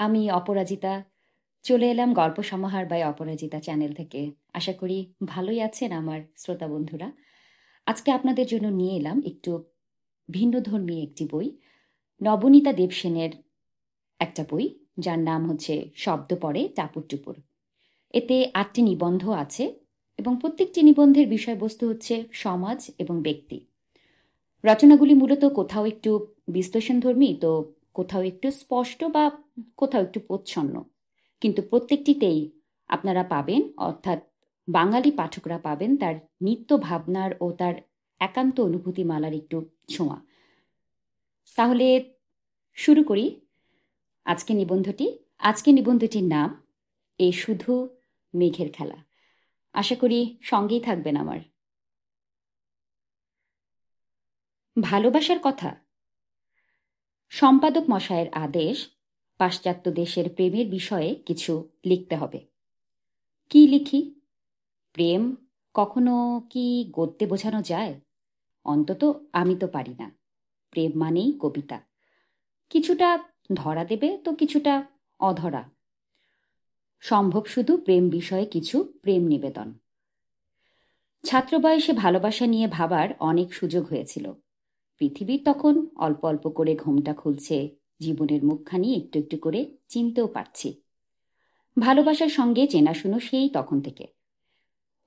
আমি অপরাজিতা চলে এলাম গল্প সমাহার বাই অপরাজিতা চ্যানেল থেকে। আশা করি ভালোই আছেন আমার শ্রোতা বন্ধুরা। আজকে আপনাদের জন্য নিয়ে এলাম একটু ভিন্নধর্মী একটি বই, নবনীতা দেবসেনের একটা বই, যার নাম হচ্ছে শব্দ পড়ে টাপুর টুপুর। এতে 8টি নিবন্ধ আছে এবং প্রত্যেকটি নিবন্ধের বিষয়বস্তু হচ্ছে সমাজ এবং ব্যক্তি। রচনাগুলি মূলত কোথাও একটু বিশ্লেষণধর্মী, তো কোথাও একটু স্পষ্ট বা কোথাও একটু প্রচ্ছন্ন, কিন্তু প্রত্যেকটিতেই আপনারা পাবেন, অর্থাৎ বাঙালি পাঠকরা পাবেন তার নিত্য ভাবনার ও তার একান্ত অনুভূতিমালার একটু ছোঁয়া। তাহলে শুরু করি আজকে নিবন্ধটির নাম এ শুধু মেঘের খেলা। আশা করি সঙ্গেই থাকবেন আমার। ভালোবাসার কথা। সম্পাদক মশায়ের আদেশ, পাশ্চাত্য দেশের প্রেমের বিষয়ে কিছু লিখতে হবে। কি লিখি? প্রেম কখনো কি গদ্যে বোঝানো যায়? অন্তত আমি তো পারি না। প্রেম মানেই কবিতা, কিছুটা ধরা দেবে তো কিছুটা অধরা। সম্ভব শুধু প্রেম বিষয়ে কিছু প্রেম নিবেদন। ছাত্র বয়সে ভালোবাসা নিয়ে ভাবার অনেক সুযোগ হয়েছিল। পৃথিবীর তখন অল্প অল্প করে ঘোমটা খুলছে, জীবনের মুখখানি একটু একটু করে চিনতেও পারছি। ভালোবাসার সঙ্গে চেনাশুনো সেই তখন থেকে।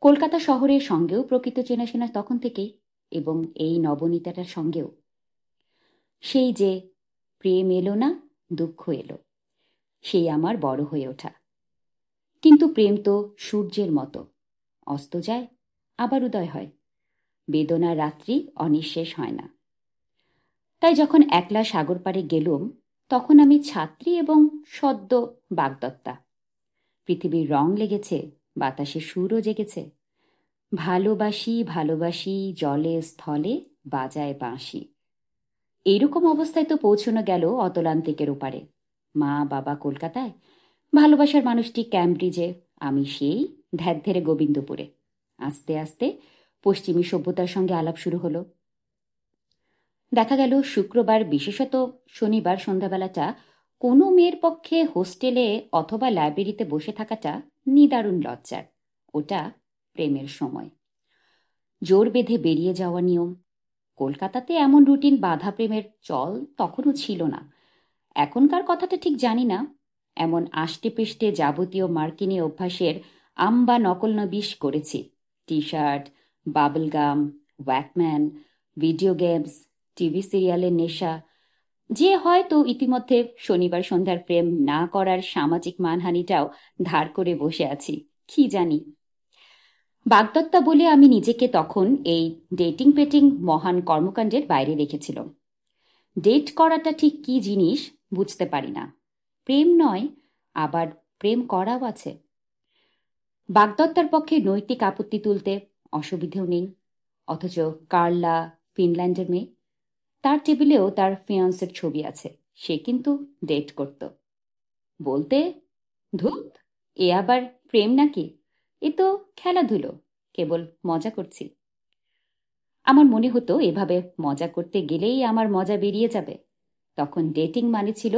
কলকাতা শহরের সঙ্গেও প্রকৃত চেনাশোনা তখন থেকেই, এবং এই নবনীতাটার সঙ্গেও। সেই যে প্রেম এলো না, দুঃখ এলো, সেই আমার বড় হয়ে ওঠা। কিন্তু প্রেম তো সূর্যের মতো, অস্ত যায় আবার উদয় হয়। বেদনার রাত্রি অনিঃশেষ হয় না। তাই যখন একলা সাগর পাড়ে গেলুম, তখন আমি ছাত্রী এবং সদ্য বাগদত্তা। পৃথিবীর রং লেগেছে, বাতাসে সুরও জেগেছে। ভালোবাসি ভালোবাসি জলে স্থলে বাজায় বাঁশি। এইরকম অবস্থায় তো পৌঁছানো গেল অতলান্তিকের ওপারে। মা বাবা কলকাতায়, ভালোবাসার মানুষটি ক্যামব্রিজে, আমি সেই ধ্যাধেরে গোবিন্দপুরে। আস্তে আস্তে পশ্চিমী সভ্যতার সঙ্গে আলাপ শুরু হলো। দেখা গেল শুক্রবার, বিশেষত শনিবার সন্ধ্যাবেলাটা কোনো মেয়ের পক্ষে হোস্টেলে অথবা লাইব্রেরিতে বসে থাকাটা নিদারুণ লজ্জার। ওটা প্রেমের সময়। জোর বেঁধে বেরিয়ে যাওয়া নিয়ম। কলকাতাতে এমন রুটিন বাধা প্রেমের চল তখনও ছিল না। এখনকার কথাটা ঠিক জানি না। এমন আষ্টে পৃষ্ঠে যাবতীয় মার্কিনী অভ্যাসের আম্বা নকল নবিশ করেছি। T shirt, bubblegum, Walkman, video games, TV সিরিয়ালের নেশা। যে হয়তো ইতিমধ্যে শনিবার সন্ধ্যার প্রেম না করার সামাজিক মানহানিটাও ধার করে বসে আছি, কি জানি। বাগদত্তা বলে আমি নিজেকে তখন এই ডেটিং পেটিং মহান কর্মকাণ্ডের বাইরে রেখেছিলাম। ডেট করাটা ঠিক কি জিনিস বুঝতে পারি না। প্রেম নয়, আবার প্রেম করাও আছে। বাগদত্তার পক্ষে নৈতিক আপত্তি তুলতে অসুবিধেও নেই। অথচ কার্লা ফিনল্যান্ডের মেয়ে, তার টেবিলেও তার ফিয়ান্সের ছবি আছে। সে কিন্তু ডেট করত। বলতে, ধুত, এ আবার প্রেম নাকি? এ তো খেলাধুলো, কেবল মজা করছি। আমার মনে হতো এভাবে মজা করতে গেলেই আমার মজা বেরিয়ে যাবে। তখন ডেটিং মানে ছিল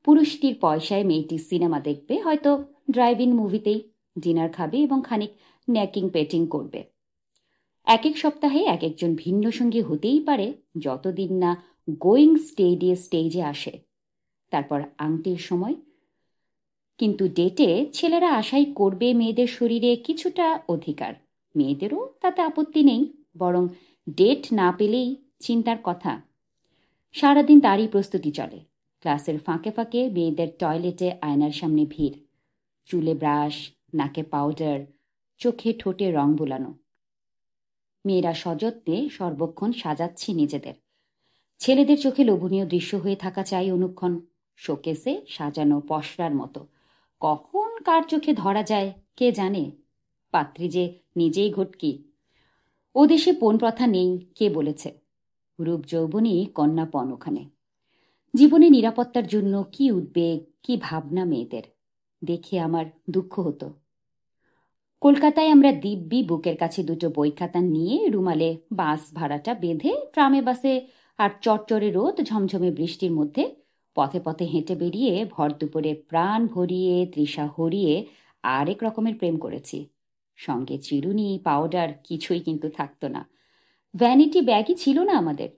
পুরুষটির পয়সায় মেয়েটি সিনেমা দেখবে, হয়তো ড্রাইভ ইন মুভিতেই ডিনার খাবে এবং খানিক নেকিং পেটিং করবে। এক এক সপ্তাহে এক একজন ভিন্ন সঙ্গী হতেই পারে, যতদিন না গোয়িং স্টেজে আসে। তারপর আংটির সময়। কিন্তু ডেটে ছেলেরা আশাই করবে মেয়েদের শরীরে কিছুটা অধিকার। মেয়েদেরও তাতে আপত্তি নেই, বরং ডেট না পেলেই চিন্তার কথা। সারাদিন তারই প্রস্তুতি চলে। ক্লাসের ফাঁকে ফাঁকে মেয়েদের টয়লেটে আয়নার সামনে ভিড়। চুলে ব্রাশ, নাকে পাউডার, চোখে ঠোঁটে রং বোলানো। মেয়েরা সযত্নে সর্বক্ষণ সাজাচ্ছে নিজেদের। ছেলেদের চোখে লোভনীয় দৃশ্য হয়ে থাকা চাই অনুক্ষণ, শোকেসে সাজানো পসরার মতো। কখন কার চোখে ধরা যায় কে জানে। পাত্রী যে নিজেই ঘটকি। ও দেশে পণ প্রথা নেই, কে বলেছে? রূপ যৌবনই কন্যাপণ ওখানে। জীবনে নিরাপত্তার জন্য কি উদ্বেগ, কি ভাবনা মেয়েদের! দেখে আমার দুঃখ হতো। কলকাতায় আমরা দিব্যি বুকের কাছে দুটো বই খাতা নিয়ে রুমালে বাস ভাড়াটা বেঁধে ট্রামে বাসে আর চটচড়ে রোদ ঝমঝমে বৃষ্টির মধ্যে পথে পথে হেঁটে বেরিয়ে ভর দুপুরে প্রাণ ভরিয়ে তৃষা হরিয়ে আরেক রকমের প্রেম করেছি। সঙ্গে চিরুনি পাউডার কিছুই কিন্তু থাকতো না। ভ্যানিটি ব্যাগই ছিল না আমাদের।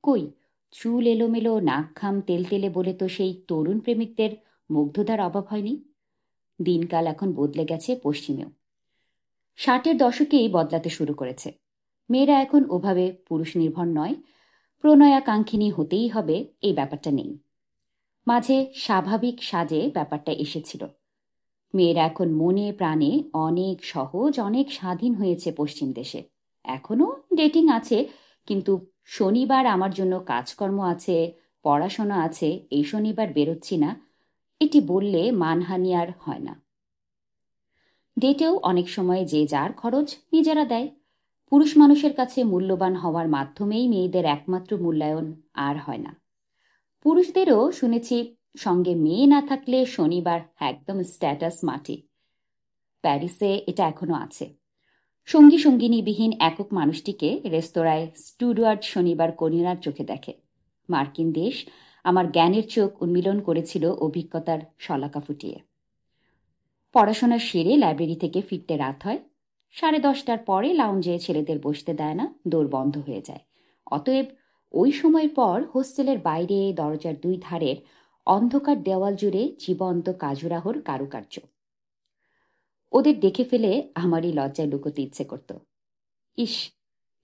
কই, চুল এলোমেলো নাক ঘাম তেলতেলে বলে তো সেই তরুণ প্রেমিকদের মুগ্ধতার অভাব হয়নি। দিনকাল এখন বদলে গেছে পশ্চিমেও। 60-এর দশকেই বদলাতে শুরু করেছে। মেয়েরা এখন ওভাবে পুরুষ নির্ভর নয়, প্রণয়াকাঙ্ক্ষিনী হতেই হবে এই ব্যাপারটা নেই। মাঝে স্বাভাবিক সাজে ব্যাপারটা এসেছিল। মেয়েরা এখন মনে প্রাণে অনেক সহজ, অনেক স্বাধীন হয়েছে পশ্চিম দেশে। এখনো ডেটিং আছে, কিন্তু শনিবার আমার জন্য কাজকর্ম আছে, পড়াশোনা আছে, এই শনিবার বেরোচ্ছি না, এটি বললে মানহানি আর হয় না। ডেটেও অনেক সময় যে যার খরচ নিজেরা দেয়। পুরুষ মানুষের কাছে মূল্যবান হওয়ার মাধ্যমেই মেয়েদের একমাত্র মূল্যায়ন আর হয় না। পুরুষদেরও শুনেছি সঙ্গে মেয়ে না থাকলে শনিবার একদম স্ট্যাটাস মাটি। প্যারিসে এটা এখনো আছে। সঙ্গী সঙ্গিনীবিহীন একক মানুষটিকে রেস্তোরাঁয় স্টুডওয়ার্ড শনিবার কনিরার চোখে দেখে। মার্কিন দেশ আমার জ্ঞানের চোখ উন্মিলন করেছিল অভিজ্ঞতার শলাকা ফুটিয়ে। পড়াশোনা সেরে লাইব্রেরি থেকে ফিরতে রাত হয়। 10:30টার পরে লাউঞ্জে ছেলেদের বসতে দেয় না, দৌড় বন্ধ হয়ে যায়। অতএব ওই সময়ের পর হোস্টেলের বাইরে দরজার দুই ধারের অন্ধকার দেওয়াল জুড়ে জীবন্ত কাজুরাহর কারুকার্য। ওদের দেখে ফেলে আমারই লজ্জায় লুকোতে ইচ্ছে করত। ইস,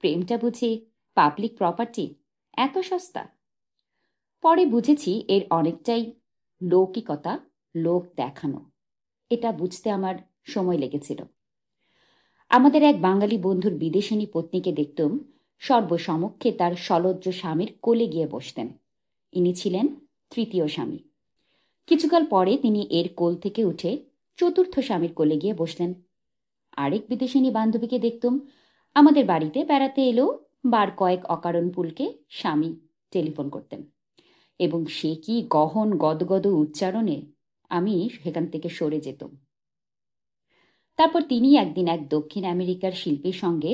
প্রেমটা বুঝি পাবলিক প্রপার্টি, এত সস্তা? পরে বুঝেছি এর অনেকটাই লৌকিকতা, লোক দেখানো। এটা বুঝতে আমার সময় লেগেছিল। আমাদের এক বাঙালি বন্ধুর বিদেশিনী পত্নীকে দেখতুম সর্বসমক্ষে তার সলজ্জ স্বামীর কোলে গিয়ে বসতেন। ইনি ছিলেন তৃতীয় স্বামী। কিছুকাল পরে তিনি এর কোল থেকে উঠে চতুর্থ স্বামীর কোলে গিয়ে বসলেন। আরেক বিদেশিনী বান্ধবীকে দেখতুম আমাদের বাড়িতে বেড়াতে এলেও বার কয়েক অকারণ পুলকে স্বামী টেলিফোন করতেন, এবং সে কি গহন গদগদ উচ্চারণে আমি সেখান থেকে সরে যেতাম। তারপর তিনি একদিন এক দক্ষিণ আমেরিকার শিল্পীর সঙ্গে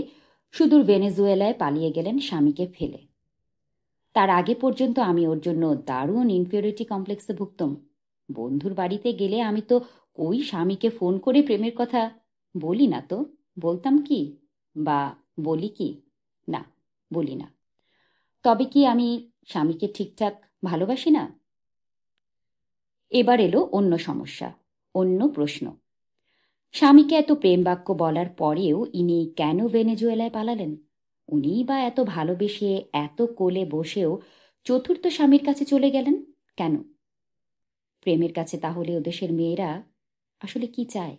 সুদূর ভেনেজুয়েলায় পালিয়ে গেলেন স্বামীকে ফেলে। তার আগে পর্যন্ত আমি ওর জন্য দারুণ ইনফিরিয়রিটি কমপ্লেক্সে ভুগতাম। বন্ধুর বাড়িতে গেলে আমি তো ওই স্বামীকে ফোন করে প্রেমের কথা বলি না তো। বলতাম কি, বা বলি কি? না, বলি না। তবে কি আমি স্বামীকে ঠিকঠাক ভালোবাসি না? এবার এলো অন্য সমস্যা, অন্য প্রশ্ন। স্বামীকে এত প্রেম বাক্য বলার পরেও ইনি কেন ভেনেজুয়েলায় পালালেন? উনিই বা এত ভালোবেসে এত কোলে বসেও চতুর্থ স্বামীর কাছে চলে গেলেন কেন? প্রেমের কাছে তাহলে ও দেশের মেয়েরা আসলে কি চায়?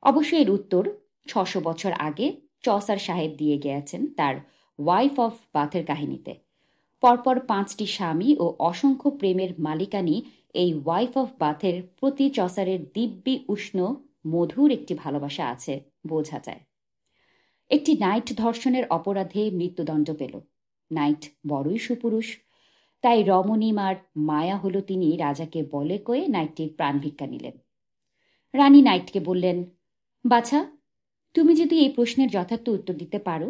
অবশ্য এর উত্তর 600 বছর আগে চসার সাহেব দিয়ে গিয়েছেন তার ওয়াইফ অফ বাথের কাহিনীতে। পরপর 5টি স্বামী ও অসংখ্য প্রেমের মালিকানি এই ওয়াইফ অফ বাথের প্রতি চসারের দিব্যি উষ্ণ মধুর একটি ভালোবাসা আছে বোঝা যায়। একটি নাইট ধর্ষণের অপরাধে মৃত্যুদণ্ড পেল। নাইট বড়ই সুপুরুষ, তাই রমণীমার মায়া হল তিনি রাজাকে বলে কয়ে নাইটটির প্রাণ ভিক্ষা নিলেন। রানী নাইটকে বললেন, বাছা, তুমি যদি এই প্রশ্নের যথার্থ উত্তর দিতে পারো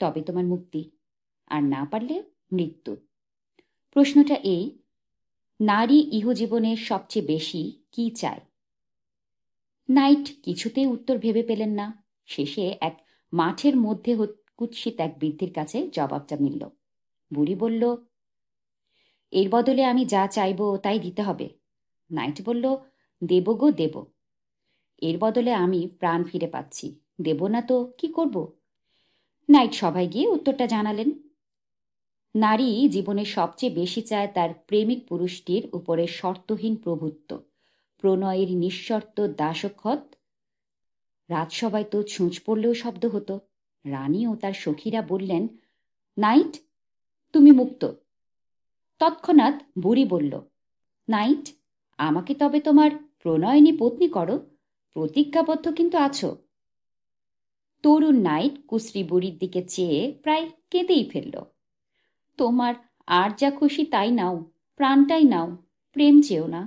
তবে তোমার মুক্তি, আর না পারলে মৃত্যু। প্রশ্নটা এই, নারী ইহজীবনের সবচেয়ে বেশি কি চায়? নাইট কিছুতেই উত্তর ভেবে পেলেন না। শেষে এক মাঠের মধ্যে কুৎসিত এক বৃদ্ধির কাছে জবাবটা মিলল। বুড়ি বলল, এর বদলে আমি যা চাইব তাই দিতে হবে। নাইট বলল, দেব গো দেব। এর বদলে আমি প্রাণ ফিরে পাচ্ছি, দেব না তো কি করব? নাইট সভায় গিয়ে উত্তরটা জানালেন। নারী জীবনে সবচেয়ে বেশি চায় তার প্রেমিক পুরুষটির উপরে শর্তহীন প্রভুত্ব, প্রণয়ের নিঃশর্ত দাসখত। রাজসভায় তো ছুঁচ পড়লেও শব্দ হতো। রানী ও তার সখীরা বললেন, নাইট, তুমি মুক্ত। তৎক্ষণাৎ বুড়ি বলল, নাইট, আমাকে তবে তোমার প্রণয়িনী পত্নী করো, প্রতিজ্ঞাবদ্ধ কিন্তু আছো। তরুণ নাইট কুশ্রী বুড়ির দিকে চেয়ে প্রায় কেঁদেই ফেলল। তোমার আর যা খুশি তাই নাও, প্রাণটাই নাও, প্রেম চেও না।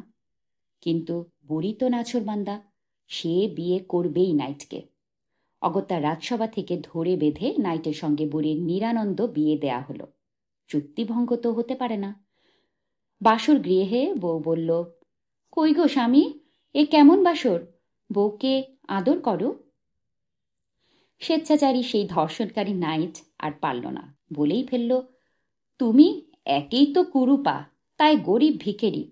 কিন্তু বুড়ি তো নাছোড়বান্দা, সে বিয়ে করবেই নাইটকে। অগত্যা রাজসভা থেকে ধরে বেঁধে নাইটের সঙ্গে বুড়ির নিরানন্দ বিয়ে দেয়া হলো। চুক্তিভঙ্গ তো হতে পারে না। বাসর গৃহে বউ বলল, কই গো স্বামী, এ কেমন বাসর? বউকে আদর করো। স্বেচ্ছাচারী সেই ধর্ষণকারী নাইট আর পারল না, বলেই ফেলল, তুমি একেই তো কুরুপা, তাই গরিব ভিখেরি,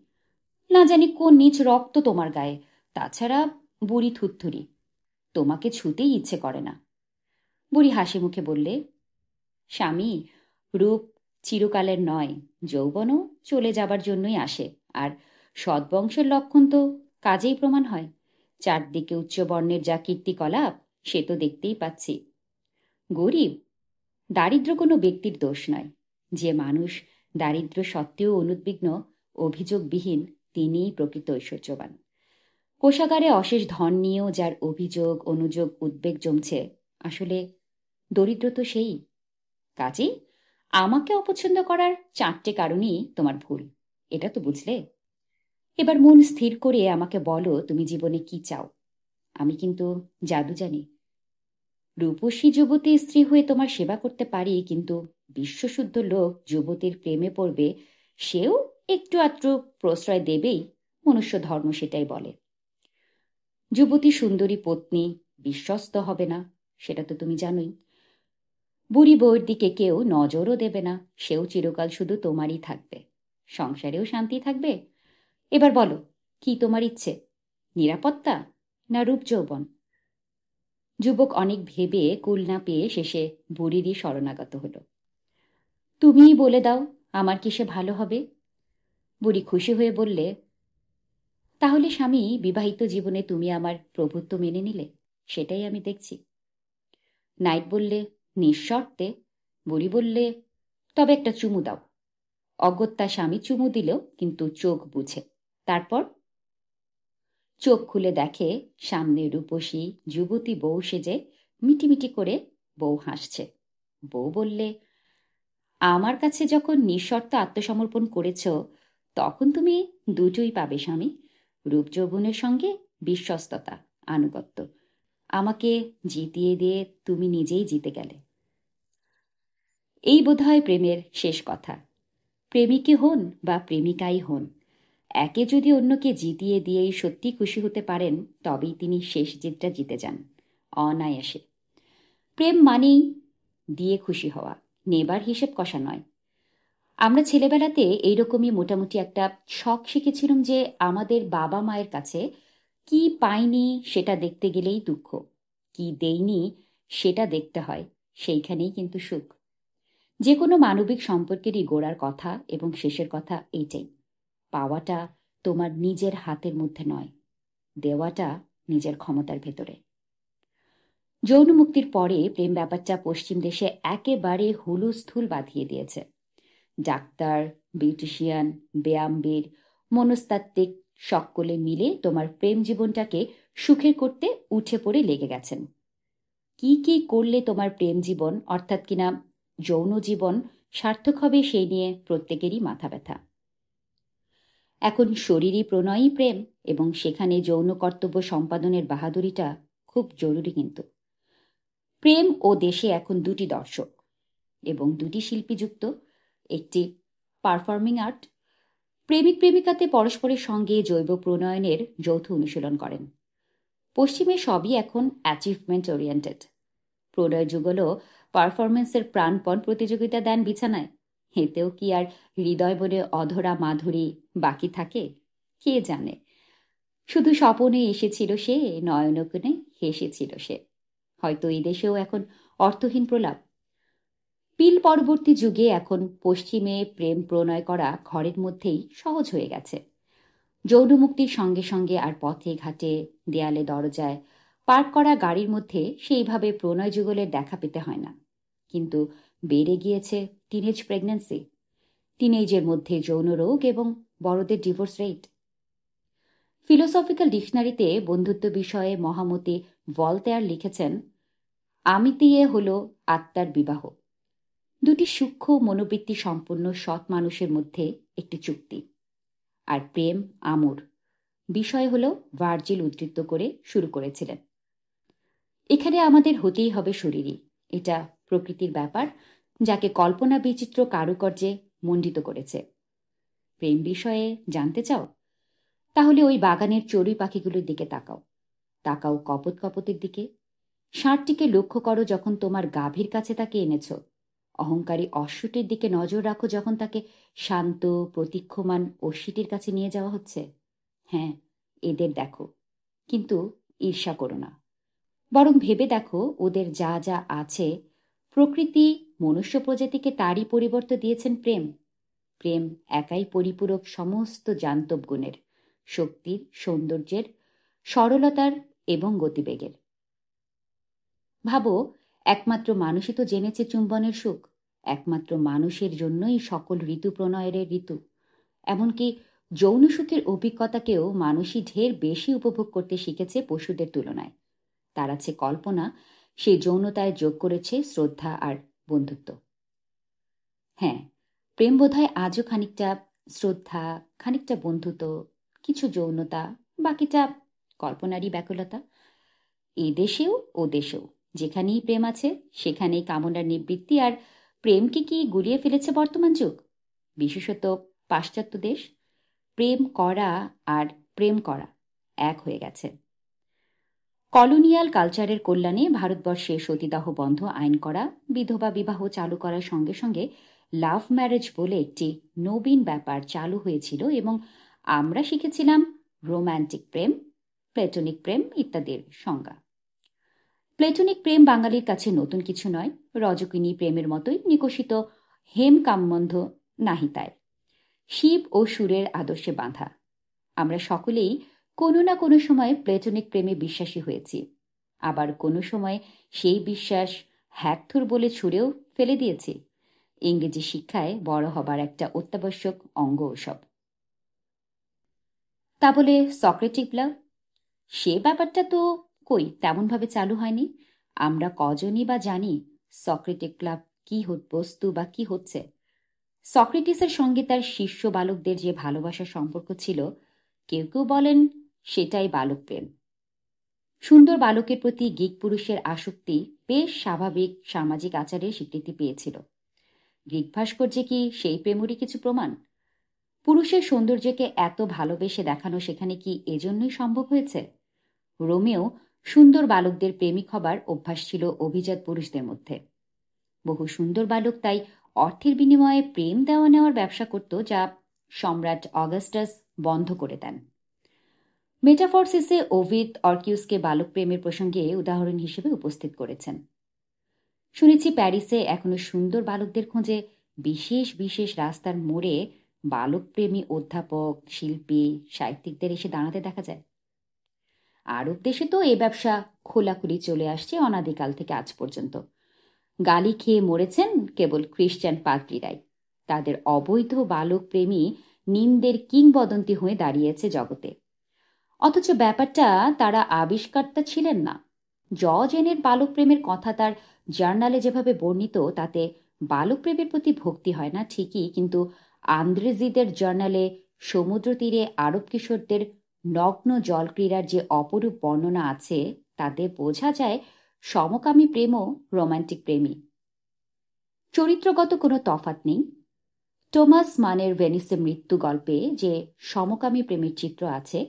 না জানি কোন নীচ রক্ত তোমার গায়ে, তাছাড়া বুড়ি থুত্থুরি, তোমাকে ছুতেই ইচ্ছে করে না। বুড়ি হাসি মুখে বললে, স্বামী, রূপ চিরকালের নয়, যৌবনও চলে যাবার জন্যই আসে, আর সদ্বংশের লক্ষণ তো কাজেই প্রমাণ হয়। চারদিকে উচ্চবর্ণের যা কীর্তিকলাপ, সে তো দেখতেই পাচ্ছি। গরিব দারিদ্র কোনো ব্যক্তির দোষ নয়। যে মানুষ দারিদ্র সত্ত্বেও অনুদ্বিগ্ন, অভিযোগবিহীন, তিনিই প্রকৃত ঐশ্বর্যবান। কোষাগারে অশেষ ধন নিয়েও যার অভিযোগ অনুযোগ উদ্বেগ জমছে, আসলে দরিদ্র তো সেই। কাজেই আমাকে অপছন্দ করার 4টে কারণই তোমার ভুল, এটা তো বুঝলে। এবার মন স্থির করে আমাকে বলো, তুমি জীবনে কি চাও? আমি কিন্তু জাদু জানি। রূপসী যুবতী স্ত্রী হয়ে তোমার সেবা করতে পারি, কিন্তু বিশ্বশুদ্ধ লোক যুবতীর প্রেমে পড়বে, সেও একটু আধটু প্রশ্রয় দেবেই। মনুষ্য ধর্ম সেটাই বলে। যুবতী সুন্দরী পত্নী বিশ্বস্ত হবে না, সেটা তো তুমি জানোই। বুড়ি বউয়ের দিকে কেউ নজরও দেবে না, সেও চিরকাল শুধু তোমারই থাকবে, সংসারেও শান্তি থাকবে। এবার বলো, কি তোমার ইচ্ছে? নিরাপত্তা না রূপ যৌবন? যুবক অনেক ভেবে কুল না পেয়ে শেষে বুড়িরই শরণাগত হল। তুমিই বলে দাও, আমার কিসে ভালো হবে? বুড়ি খুশি হয়ে বললে, তাহলে স্বামী, বিবাহিত জীবনে তুমি আমার প্রভুত্ব মেনে নিলে, সেটাই আমি দেখছি। নাইট বললে, নিঃশর্তে। বুড়ি বললে, তবে একটা চুমু দাও। অগত্যা স্বামী চুমু দিল, কিন্তু চোখ বুঝে। তারপর চোখ খুলে দেখে সামনে রূপসী যুবতী বউ সেজে মিটিমিটি করে বউ হাসছে। বউ বললে, আমার কাছে যখন নিঃশর্ত আত্মসমর্পণ করেছ, তখন তুমি দুটোই পাবে স্বামী, রূপ যৌবনের সঙ্গে বিশ্বস্ততা, আনুগত্য। আমাকে জিতিয়ে দিয়ে তুমি নিজেই জিতে গেলে। এই বোধহয় প্রেমের শেষ কথা। প্রেমিকে হন বা প্রেমিকাই হন, একে যদি অন্যকে জিতিয়ে দিয়েই সত্যি খুশি হতে পারেন, তবেই তিনি শেষ জিতটা জিতে যান অনায়াসে। প্রেম মানেই দিয়ে খুশি হওয়া, নেবার হিসেব কষা নয়। আমরা ছেলেবেলাতে এইরকমই মোটামুটি একটা শখ শিখেছিলাম যে আমাদের বাবা মায়ের কাছে কি পাইনি সেটা দেখতে গেলেই দুঃখ, কি দেইনি সেটা দেখতে হয়, সেইখানেই কিন্তু সুখ। যে কোনো মানবিক সম্পর্কেরই গোড়ার কথা এবং শেষের কথা এইটাই, পাওয়াটা তোমার নিজের হাতের মধ্যে নয়, দেওয়াটা নিজের ক্ষমতার ভেতরে। যৌন মুক্তির পরে প্রেম ব্যাপারটা পশ্চিম দেশে একেবারে হুলুস্থুল বাঁধিয়ে দিয়েছে। ডাক্তার, বিউটিশিয়ান, ব্যায়ামবীর, মনস্তাত্ত্বিক সকলে মিলে তোমার প্রেম জীবনটাকে সুখের করতে উঠে পড়ে লেগে গেছেন। কি কি করলে তোমার প্রেম জীবন, অর্থাৎ কিনা যৌন জীবন, সার্থক হবে সেই নিয়ে প্রত্যেকেরই মাথা ব্যথা। এখন শরীরী প্রণয়ই প্রেম, এবং সেখানে যৌন কর্তব্য সম্পাদনের বাহাদুরিটা খুব জরুরি। কিন্তু প্রেম ও দেশে এখন দুটি দর্শক এবং দুটি শিল্পী যুক্ত, একটি পারফর্মিং আর্ট। প্রেমিক প্রেমিকাতে পরস্পরের সঙ্গে জৈব প্রণয়নের যৌথ অনুশীলন করেন। পশ্চিমে সবই এখন অ্যাচিভমেন্ট ওরিয়েন্টেড। প্রণয় যুগলও পারফরমেন্সের প্রাণপণ প্রতিযোগিতা দেন বিছানায়। এতেও কি আর হৃদয় বলে অধরা মাধুরী বাকি থাকে? কে জানে। শুধু স্বপনে এসেছিল সে, নয়নকোণে হেসেছিল সে। হয়তো এই দেশেও এখন অর্থহীন প্রলাপ। পিল পরবর্তী যুগে এখন পশ্চিমে প্রেম প্রণয় করা ঘরের মধ্যেই সহজ হয়ে গেছে। যৌন মুক্তির সঙ্গে সঙ্গে আর পথে ঘাটে, দেয়ালে দরজায়, পার্ক করা গাড়ির মধ্যে সেইভাবে প্রণয় যুগলের দেখা পেতে হয় না। কিন্তু বেড়ে গিয়েছে টিনেজ প্রেগন্যান্সি, টিনেজের মধ্যে যৌন রোগ এবং বড়দের ডিভোর্স রেট। ফিলোসফিক্যাল ডিকশনারিতে বন্ধুত্ব বিষয়ে মহামতি ভলতেয়ার লিখেছেন, আমিতিয়ে হল আত্মার বিবাহ, দুটি সূক্ষ্ম মনোবৃত্তি সম্পন্ন সৎ মানুষের মধ্যে একটি চুক্তি। আর প্রেম আমর বিষয় হল ভার্জিল উদ্ধৃত করে শুরু করেছিলেন, এখানে আমাদের হতেই হবে শরীরী। এটা প্রকৃতির ব্যাপার, যাকে কল্পনা বিচিত্র কারুকার্যে মণ্ডিত করেছে। প্রেম বিষয়ে জানতে চাও? তাহলে ওই বাগানের চড়ুই পাখিগুলোর দিকে তাকাও। তাকাও কপত কপতের দিকে। ষাঁড়টিকে লক্ষ্য করো যখন তোমার গাভীর কাছে তাকে এনেছ। অহংকারী অশ্বটির দিকে নজর রাখো যখন তাকে শান্ত প্রতীক্ষমান অশ্বিটির কাছে নিয়ে যাওয়া হচ্ছে। হ্যাঁ, এদের দেখো, কিন্তু ঈর্ষা করো না। বরং ভেবে দেখো ওদের যা যা আছে, প্রকৃতি মনুষ্য প্রজাতিকে তারই পরিবর্তে দিয়েছেন প্রেম। প্রেম একাই পরিপূরক সমস্ত জান্তব গুণের, শক্তির, সৌন্দর্যের, সরলতার এবং গতিবেগের। ভাবো, একমাত্র মানুষই তো জেনেছে চুম্বনের সুখ। একমাত্র মানুষের জন্যই সকল ঋতু প্রণয়ের ঋতু। এমনকি যৌন সুখের অভিজ্ঞতাকেও মানুষই ঢের বেশি উপভোগ করতে শিখেছে পশুদের তুলনায়। তার আছে কল্পনা, সেই যৌনতায় যোগ করেছে শ্রদ্ধা আর বন্ধুত্ব। হ্যাঁ, প্রেম বোধহয় আজও খানিকটা শ্রদ্ধা, খানিকটা বন্ধুত্ব, কিছু যৌনতা, বাকিটা কল্পনারই ব্যাকুলতা। এ দেশেও ও দেশেও যেখানেই প্রেম আছে সেখানেই কামনার নিবৃত্তি। আর প্রেমকে কি গুলিয়ে ফেলেছে বর্তমান যুগ, বিশেষত পাশ্চাত্য দেশ? প্রেম করা আর প্রেম করা এক হয়ে গেছে। কলোনিয়াল কালচারের কল্যাণে ভারতবর্ষে সতীদাহ বন্ধ আইন করা, বিধবা বিবাহ চালু করার সঙ্গে সঙ্গে লাভ ম্যারেজ বলে একটি নবীন ব্যাপার চালু হয়েছিল এবং আমরা শিখেছিলাম রোম্যান্টিক প্রেম, প্লেটোনিক প্রেম ইত্যাদির সংজ্ঞা। প্লেটোনিক প্রেম বাঙালির কাছে নতুন কিছু নয়, রজকিনী প্রেমের মতোই নিকষিত হেম কামবন্ধ নাহিতায়, শিব ও সুরের আদর্শে বাঁধা। আমরা সকলেই কোনো না কোনো সময় প্লেটোনিক প্রেমে বিশ্বাসী হয়েছি, আবার কোনো সময় সেই বিশ্বাস হ্যাকথুর বলে ছুঁড়েও ফেলে দিয়েছি। ইংরেজি শিক্ষায় বড় হবার একটা অত্যাবশ্যক অঙ্গ ওসব। তা বলে সক্রেটিক লাভ, সে ব্যাপারটা তো কই তেমনভাবে চালু হয়নি। আমরা কজনই বা জানি সক্রেটিক ক্লাব কি বস্তু বা কি হচ্ছে। সক্রেটিসের সঙ্গে তার শিষ্য বালকদের যে ভালোবাসার সম্পর্ক ছিল, কেউ কেউ বলেন সেটাই বালক প্রেম। সুন্দর বালকের প্রতি গ্রীক পুরুষের আসক্তি বেশ স্বাভাবিক সামাজিক আচারের স্বীকৃতি পেয়েছিল। গ্রীক ভাস্কর্যে কি সেই প্রেমেরই কিছু প্রমাণ? পুরুষের সৌন্দর্যকে এত ভালোবেসে দেখানো সেখানে কি এজন্যই সম্ভব হয়েছে? রোমেও সুন্দর বালকদের প্রেমিক হবার অভ্যাস ছিল অভিজাত পুরুষদের মধ্যে। বহু সুন্দর বালক তাই অর্থের বিনিময়ে প্রেম দেওয়া নেওয়ার ব্যবসা করত, যা সম্রাট অগাস্টাস বন্ধ করে দেন। মেটাফরসিসে ওভিড অর্কিউসকে বালক প্রেমের প্রসঙ্গে উদাহরণ হিসেবে উপস্থিত করেছেন। শুনেছি প্যারিসে এখনো সুন্দর বালকদের খোঁজে বিশেষ বিশেষ রাস্তার মোড়ে বালক প্রেমী অধ্যাপক, শিল্পী, সাহিত্যিকদের এসে দাঁড়াতে দেখা যায়। আরব দেশে তো এ ব্যবসা খোলাখুলি চলে আসছে অনাদিকাল থেকে আজ পর্যন্ত। গালি খেয়ে মরেছেন কেবল খ্রিস্টান পাদ্রীরাই। তাদের অবৈধ বালক প্রেমী নিন্দের কিংবদন্তি হয়ে দাঁড়িয়েছে জগতে। অথচ ব্যাপারটা তারা আবিষ্কারটা ছিলেন না। জেনের বালক প্রেমের কথা তার জার্নালে যেভাবে বর্ণিত, তাতে বালক প্রেমের প্রতি ভক্তি হয় না ঠিকই, কিন্তু আন্দ্রেজিদের জার্নালে সমুদ্র তীরে আরব কিশোরদের নগ্ন জলক্রীড়ার যে অপরূপ বর্ণনা আছে, তাতে বোঝা যায় সমকামী প্রেমও রোম্যান্টিক প্রেমী। চরিত্রগত কোনো তফাৎ নেই। টোমাস মানের ভেনিসে মৃত্যু গল্পে যে সমকামী প্রেমের চিত্র আছে,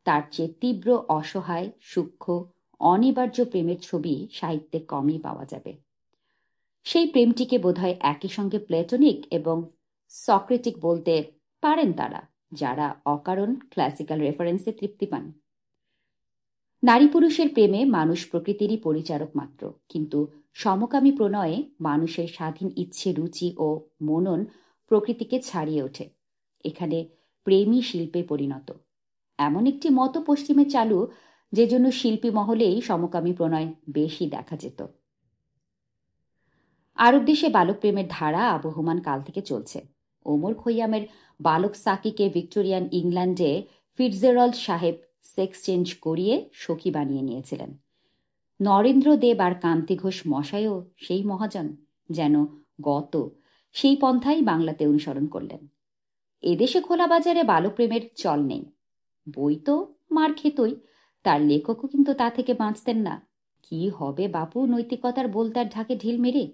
তার চেয়ে তীব্র, অসহায়, সূক্ষ্ম, অনিবার্য প্রেমের ছবি সাহিত্যে কমই পাওয়া যাবে। সেই প্রেমটিকে বোধহয় একই সঙ্গে প্লেটোনিক এবং সক্রেটিক বলতে পারেন তারা, যারা অকারণ ক্লাসিক্যাল রেফারেন্সে তৃপ্তি পান। নারী পুরুষের প্রেমে মানুষ প্রকৃতিরই পরিচারক মাত্র, কিন্তু সমকামী প্রণয়ে মানুষের স্বাধীন ইচ্ছে, রুচি ও মনন প্রকৃতিকে ছাড়িয়ে ওঠে। এখানে প্রেমই শিল্পে পরিণত। এমন একটি মত পশ্চিমে চালু, যে জন্য শিল্পী মহলেই সমকামী প্রণয় বেশি দেখা যেত। আরব দেশে বালক প্রেমের ধারা আবহমান কাল থেকে চলছে। ওমর খৈয়ামের বালক সাকিকে ভিক্টোরিয়ান ইংল্যান্ডে ফিটজেরল্ড সাহেব সেক্স চেঞ্জ করিয়ে সখী বানিয়ে নিয়েছিলেন। নরেন্দ্র দেব আর কান্তি ঘোষ মশাইও সেই মহাজন, যেন গত সেই পন্থাই বাংলাতে অনুসরণ করলেন। এদেশে খোলা বাজারে বালক প্রেমের চল নেই। বই তো মার খেতই, তার লেখকও কিন্তু তা থেকে বাঁচতেন না। কি হবে বাপু নৈতিকতার বোলতার ঢাকে ঢিল মেরে?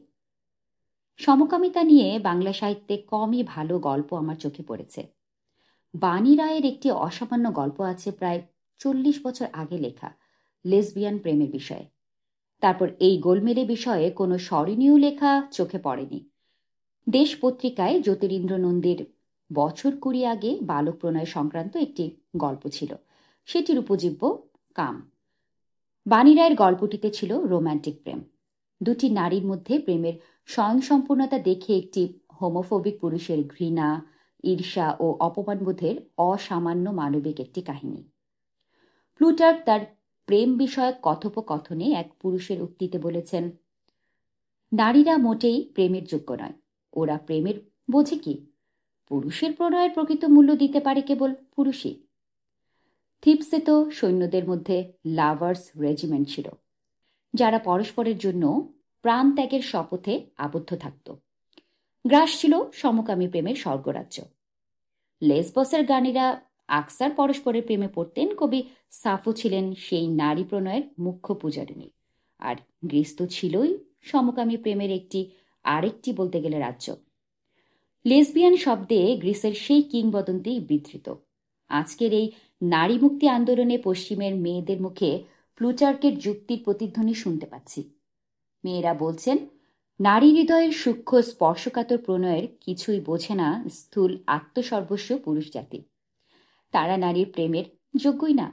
সমকামিতা নিয়ে বাংলা সাহিত্যে কমই ভালো গল্প আমার চোখে পড়েছে। বাণী রায়ের একটি অসামান্য গল্প আছে প্রায় 40 বছর আগে লেখা, লেসবিয়ান প্রেমের বিষয়ে। তারপর এই গোলমেলে বিষয়ে কোনো স্মরণীয় লেখা চোখে পড়েনি। দেশ পত্রিকায় জ্যোতিরিন্দ্র নন্দীর বছর 20 আগে বালক প্রণয় সংক্রান্ত একটি গল্প ছিল, সেটির উপজীব্য কাম। বাণী রায়ের গল্পটিতে ছিল রোম্যান্টিক প্রেম। দুটি নারীর মধ্যে প্রেমের স্বয়ংসম্পূর্ণতা দেখে একটি হোমোফোবিক পুরুষের ঘৃণা, ঈর্ষা ও অপমানবোধের অসামান্য মানবিক একটি কাহিনী। প্লুটার্ক তার প্রেম বিষয়ক কথোপকথনে এক পুরুষের উক্তিতে বলেছেন, নারীরা মোটেই প্রেমের যোগ্য নয়, ওরা প্রেমের বোঝে কি? পুরুষের প্রণয়ের প্রকৃত মূল্য দিতে পারে কেবল পুরুষই। থিপসে তো সৈন্যদের মধ্যে লাভার্স রেজিমেন্ট ছিল, যারা পরস্পরের জন্য প্রাণ ত্যাগের শপথে আবদ্ধ থাকত। গ্রাস ছিল সমকামী প্রেমের স্বর্গরাজ্য। লেসবসের গানীরা আকসার পরস্পরের প্রেমে পড়তেন। কবি সাফো ছিলেন সেই নারী প্রণয়ের মুখ্য পূজারিণী। আর গ্রিস তো ছিলই সমকামী প্রেমের আরেকটি বলতে গেলে রাজ্য। লেসবিয়ান শব্দে গ্রিসের সেই কিংবদন্তি বিধৃত। আজকের এই নারী মুক্তি আন্দোলনে পশ্চিমের মেয়েদের মুখে প্লুটার্কের যুক্তির প্রতিধ্বনি শুনতে পাচ্ছি। মেয়েরা বলছেন, নারী হৃদয়ের সূক্ষ্ম স্পর্শকাতর প্রণয়ের কিছুই বোঝে না স্থূল আত্মসর্বস্ব পুরুষ জাতি। তারা নারীর প্রেমের যোগ্যই না।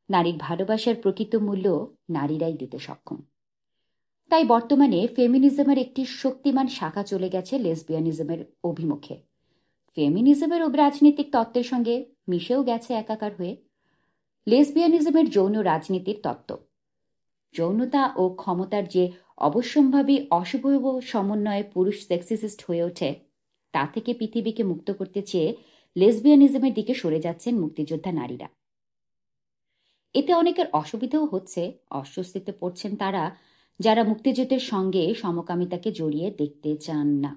নারীর ভালোবাসার প্রকৃত মূল্য নারীরাই দিতে সক্ষম। তাই বর্তমানে ফেমিনিজমের একটি শক্তিমান শাখা চলে গেছে লেসবিয়ানিজমের অভিমুখে। ফেমিনিজমের রাজনৈতিক তত্ত্বের সঙ্গে মিশেও গেছে একাকার হয়ে লেসবিয়ানিজমের যৌন রাজনীতির তত্ত্ব। যৌনতা ও ক্ষমতার যে অবশ্যম্ভাবী অশুভ সমন্বয়ে পুরুষ সেক্সিসিস্ট হয়ে ওঠে, তা থেকে পৃথিবীকে মুক্ত করতে চেয়ে লেসবিয়ানিজমের দিকে সরে যাচ্ছেন মুক্তিযোদ্ধা নারীরা। এতে অনেকের অসুবিধাও হচ্ছে। অস্বস্তিতে পড়ছেন তারা যারা মুক্তিযুদ্ধের সঙ্গে সমকামিতাকে জড়িয়ে দেখতে চান না।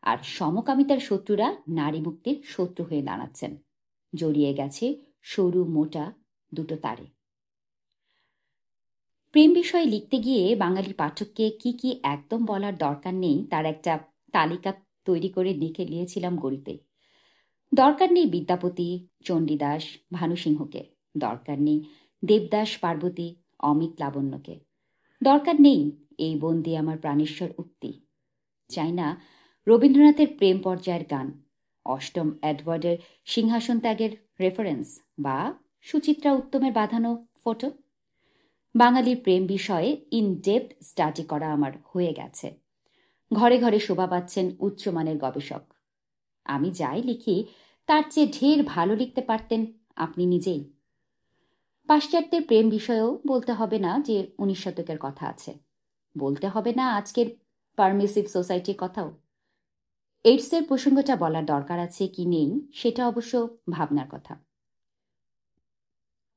আর সমকামিতার শত্রুরা নারী মুক্তির শত্রু হয়ে দাঁড়াচ্ছেন। জড়িয়ে গেছে সরু মোটা দুটো তারে। প্রেম বিষয়ে লিখতে গিয়ে বাঙালি পাঠককে কি কি একদম বলার দরকার নেই তার একটা তালিকা তৈরি করে লিখে নিয়েছিলাম গড়িতে। দরকার নেই বিদ্যাপতি, চণ্ডীদাস, ভানুসিংহকে। দরকার নেই দেবদাস, পার্বতী, অমিত, লাবণ্যকে। দরকার নেই এই বন্দি আমার প্রাণেশ্বর উক্তি। চাই না রবীন্দ্রনাথের প্রেম পর্যায়ের গান, অষ্টম এডওয়ার্ডের সিংহাসন ত্যাগের রেফারেন্স বা সুচিত্রা উত্তমের বাঁধানো ফটো। বাঙালির প্রেম বিষয়ে ইন ডেপথ স্টাডি করা আমার হয়ে গেছে। ঘরে ঘরে শোভা পাচ্ছেন উচ্চমানের গবেষক। আমি যাই লিখি তার চেয়ে ঢের ভালো লিখতে পারতেন আপনি নিজেই। পাশ্চাত্যের প্রেম বিষয়েও বলতে হবে না যে 19 শতকের কথা আছে। বলতে হবে না আজকের পারমিসিভ সোসাইটির কথাও। এইডসের প্রসঙ্গটা বলার দরকার আছে কি নেই সেটা অবশ্য ভাবনার কথা।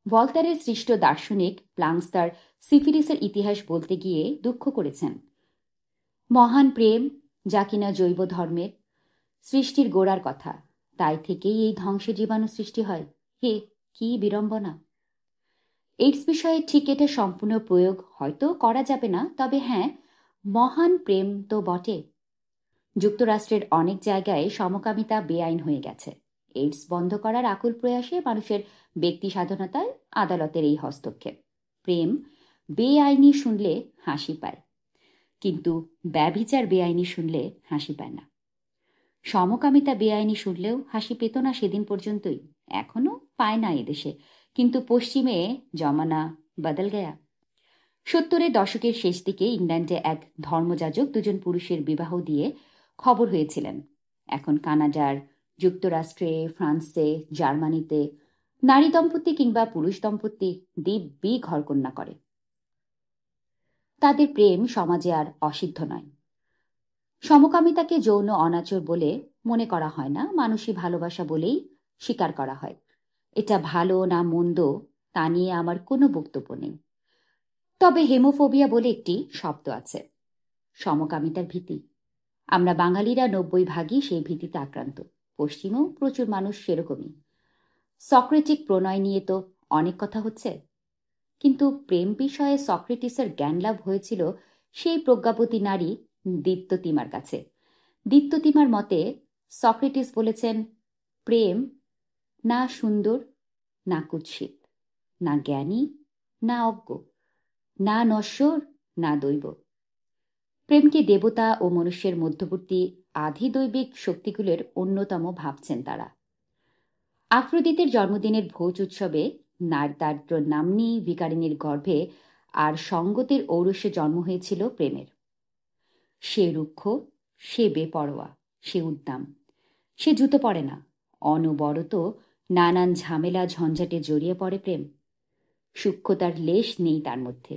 ভলতারের সৃষ্ট দার্শনিক প্লাংস তার সিফিলিসের ইতিহাস বলতে গিয়ে দুঃখ করেছেন। মহান প্রেম, যা কিনা জৈব ধর্মের সৃষ্টির গোড়ার কথা, তাই থেকেই এই ধ্বংসের জীবাণু সৃষ্টি হয়। হে, কি বিড়ম্বনা! এইডস বিষয়ে ঠিক এটা সম্পূর্ণ প্রয়োগ হয়তো করা যাবে না, তবে হ্যাঁ, মহান প্রেম তো বটে। যুক্তরাষ্ট্রের অনেক জায়গায় সমকামিতা বেআইন হয়ে গেছে। এইডস বন্ধ করার আকুল প্রয়াসে মানুষের ব্যক্তি স্বাধীনতায় আদালতের এই হস্তক্ষেপ। প্রেম বেআইনি শুনলে হাসি পায়, কিন্তু ব্যভিচার বেআইনি শুনলে হাসি পায় না। সমকামিতা বেআইনি শুনলেও হাসি পেত না সেদিন পর্যন্তই, এখনো পায় না এদেশে, কিন্তু পশ্চিমে জমানা বদল গয়া। 70-এর দশকের শেষ দিকে ইংল্যান্ডে এক ধর্মযাজক দুজন পুরুষের বিবাহ দিয়ে খবর হয়েছিলেন। এখন কানাডার, যুক্তরাষ্ট্রে, ফ্রান্সে, জার্মানিতে নারী দম্পতি কিংবা পুরুষ দম্পতি দিব্যি ঘরকন্যা করে। তাদের প্রেম সমাজে আর অসিদ্ধ নয়। সমকামিতাকে যৌন অনাচর বলে মনে করা হয় না, মানুষই ভালোবাসা বলেই স্বীকার করা হয়। এটা ভালো না মন্দ তা নিয়ে আমার কোনো বক্তব্য নেই। তবে হেমোফোবিয়া বলে একটি শব্দ আছে, সমকামিতার ভীতি। আমরা বাঙালিরা 90% সেই ভীতিতে আক্রান্ত। পশ্চিমেও প্রচুর মানুষ সেরকমই। সক্রেটিক প্রণয় নিয়ে তো অনেক কথা হচ্ছে, কিন্তু প্রেম বিষয়ে সক্রেটিসের জ্ঞানলাভ হয়েছিল সেই প্রজ্ঞাপতি নারী দিত্যতিমার কাছে। দিত্যতিমার মতে সক্রেটিস বলেছেন, প্রেম না সুন্দর, না কুৎসিত, না জ্ঞানী, না অজ্ঞ, না নশ্বর, না দৈব। প্রেমকে দেবতা ও মনুষ্যের মধ্যবর্তী আধিদৈবিক শক্তিগুলোর অন্যতম ভাবছেন তারা। আফ্রোদিতের জন্মদিনের ভোজ উৎসবে নারদার্দ্র নাম্নী ভিকারিনীর গর্ভে আর সঙ্গতের ঔরসে জন্ম হয়েছিল প্রেমের। সে রুক্ষ, সে বেপরোয়া, সে উদ্দাম, সে জুতো পরে না, অনবরত নানান ঝামেলা ঝঞ্ঝাটে জড়িয়ে পড়ে প্রেম। সূক্ষ্মতার লেশ নেই তার মধ্যে,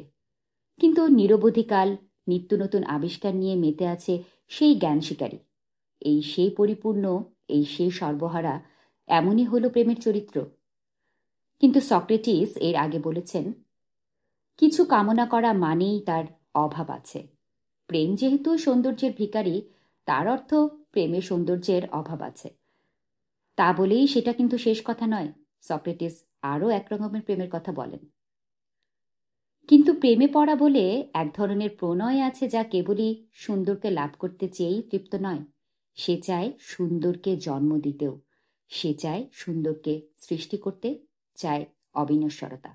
কিন্তু নিরবধিকাল নিত্য নতুন আবিষ্কার নিয়ে মেতে আছে সেই জ্ঞান শিকারী। এই সেই পরিপূর্ণ, এই সেই সর্বহারা, এমনই হলো প্রেমের চরিত্র। কিন্তু সক্রেটিস এর আগে বলেছেন, কিছু কামনা করা মানেই তার অভাব আছে। প্রেম যেহেতু সৌন্দর্যের ভিখারি, তার অর্থ প্রেমের সৌন্দর্যের অভাব আছে। তা বলেই সেটা কিন্তু শেষ কথা নয়। সক্রেটিস আরও এক রকমের প্রেমের কথা বলেন। কিন্তু প্রেমে পড়া বলে এক ধরনের প্রণয় আছে যা কেবলই সুন্দরকে লাভ করতে চেয়েই তৃপ্ত নয়। সে চায় সুন্দরকে জন্ম দিতেও, সে চায় সুন্দরকে সৃষ্টি করতে, চায় অবিনশ্বরতা।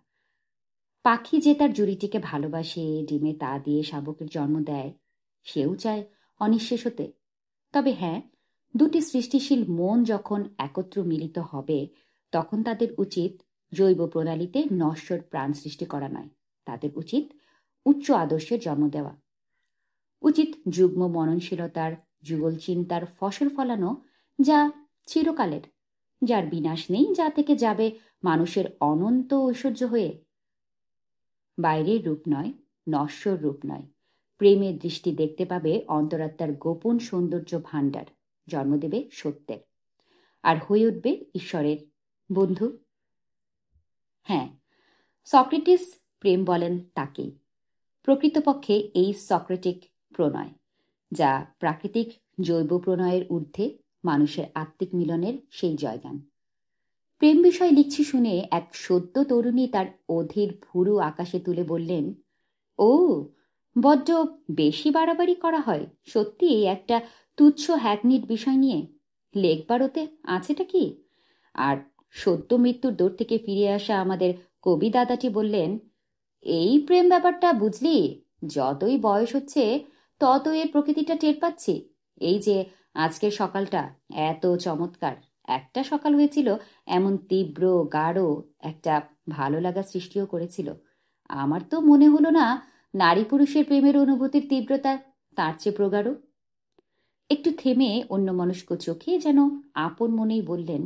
পাখি যে তার জুড়িটিকে ভালোবাসে, ডিমে তা দিয়ে শাবকের জন্ম দেয়, সেও চায় অনিঃশেষ হতে। তবে হ্যাঁ, দুটি সৃষ্টিশীল মন যখন একত্র মিলিত হবে, তখন তাদের উচিত জৈব প্রণালীতে নশ্বর প্রাণ সৃষ্টি করা নয়, তাদের উচিত উচ্চ আদর্শের জন্ম দেওয়া। উচিত যুগ্ম মননশীলতার, যুগল চিন্তার ফসল ফলানো, যা চিরকালের, যার বিনাশ নেই, যা থেকে যাবে মানুষের অনন্ত ঐশ্বর্য হয়ে। বাইরের রূপ নয়, নশ্বর রূপ নয়, প্রেমের দৃষ্টি দেখতে পাবে অন্তরাত্মার গোপন সৌন্দর্য ভাণ্ডার, জন্ম দেবে সত্যের, আর হয়ে উঠবে ঈশ্বরের বন্ধু। হ্যাঁ, সক্রেটিস প্রেম বলেন তাকেই। প্রকৃতপক্ষে এই সক্রেটিক প্রণয়, যা প্রাকৃতিক জৈব প্রণয়ের ঊর্ধ্বে মানুষের আত্মিক মিলনের সেই জয়গান। প্রেম বিষয় লিখছি শুনে এক সদ্য তরুণী তার অধীর ভুরু আকাশে তুলে বললেন, ও, বড্ড বেশি বাড়াবাড়ি করা হয় সত্যি এই একটা তুচ্ছ হ্যাকনিট বিষয় নিয়ে। লেখবার ওতে আছেটা কি? আর সদ্য মৃত্যুর দৌড় থেকে ফিরে আসা আমাদের কবি দাদাটি বললেন, এই প্রেম ব্যাপারটা বুঝলি, যতই বয়স হচ্ছে ততই এর প্রকৃতিটা টের পাচ্ছি। এই যে আজকের সকালটা এত চমৎকার, একটা সকাল হয়েছিল এমন তীব্র গাঢ় একটা ভালো লাগা সৃষ্টিও করেছিল। আমার তো মনে হলো না নারী পুরুষের প্রেমের অনুভূতির তীব্রতা তার চেয়ে প্রগাঢ়। একটু থেমে অন্যমনস্ক চোখে যেন আপন মনেই বললেন,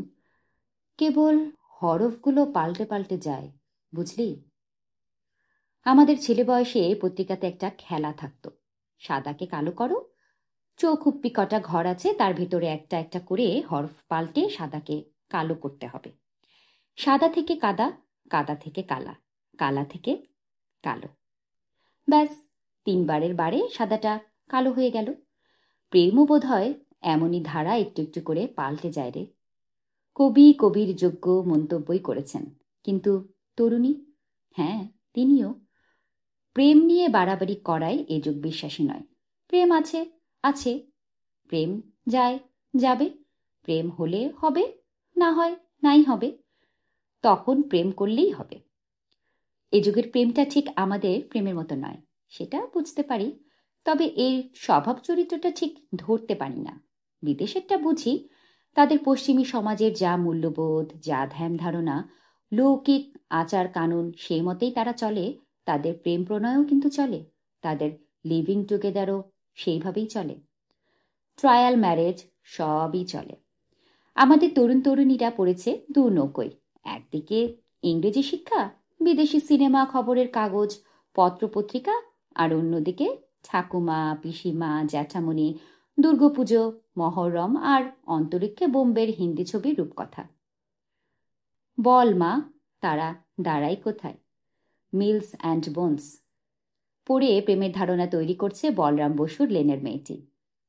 কেবল হরফগুলো পাল্টে পাল্টে যায়, বুঝলি। আমাদের ছেলে বয়সে পত্রিকাতে একটা খেলা থাকতো, সাদাকে কালো করো, চৌখুপ্পি কটা ঘর আছে, তার ভেতরে একটা একটা করে হরফ পাল্টে সাদাকে কালো করতে হবে। সাদা থেকে কাদা, কাদা থেকে কালা, কালা থেকে কালো। ব্যাস, 3 বারের বারে সাদাটা কালো হয়ে গেল। প্রেমও বোধ হয় এমনই ধারা একটু একটু করে পাল্টে যায় রে। কবি কবির যোগ্য মন্তব্যই করেছেন, কিন্তু তরুণী, হ্যাঁ তিনিও। প্রেম নিয়ে বাড়াবাড়ি করায় এ যুগ বিশ্বাসী নয়। প্রেম আছে, আছে, প্রেম যায়, যাবে, প্রেম হলে হবে, না হয় নাই হবে, তখন প্রেম করলেই হবে। এ যুগের প্রেমটা ঠিক আমাদের প্রেমের মতো নয়, সেটা বুঝতে পারি, তবে এর স্বভাব চরিত্রটা ঠিক ধরতে পারি না। বিদেশেরটা বুঝি, তাদের পশ্চিমী সমাজের যা মূল্যবোধ, যা ধ্যান ধারণা, লৌকিক আচার কানুন, সেই মতেই তারা চলে, তাদের প্রেম প্রণয়ও কিন্তু চলে, তাদের লিভিং টুগেদারও সেইভাবেই চলে, ট্রায়াল ম্যারেজ সবই চলে। আমাদের তরুণ তরুণীরা পড়েছে দু নৌকোয়, একদিকে ইংরেজি শিক্ষা, বিদেশি সিনেমা, খবরের কাগজ, পত্রপত্রিকা, আর অন্যদিকে ঠাকুমা, পিসিমা, জ্যাঠামণি, দুর্গাপুজো, মহরম, আর অন্তরিক্ষে বোম্বের হিন্দি ছবির রূপকথা। বল মা, তারা দাঁড়াই কোথায়? মিলস অ্যান্ড বোনস পড়ে প্রেমের ধারণা তৈরি করছে বলরাম বসুর লেনের মেয়েটি।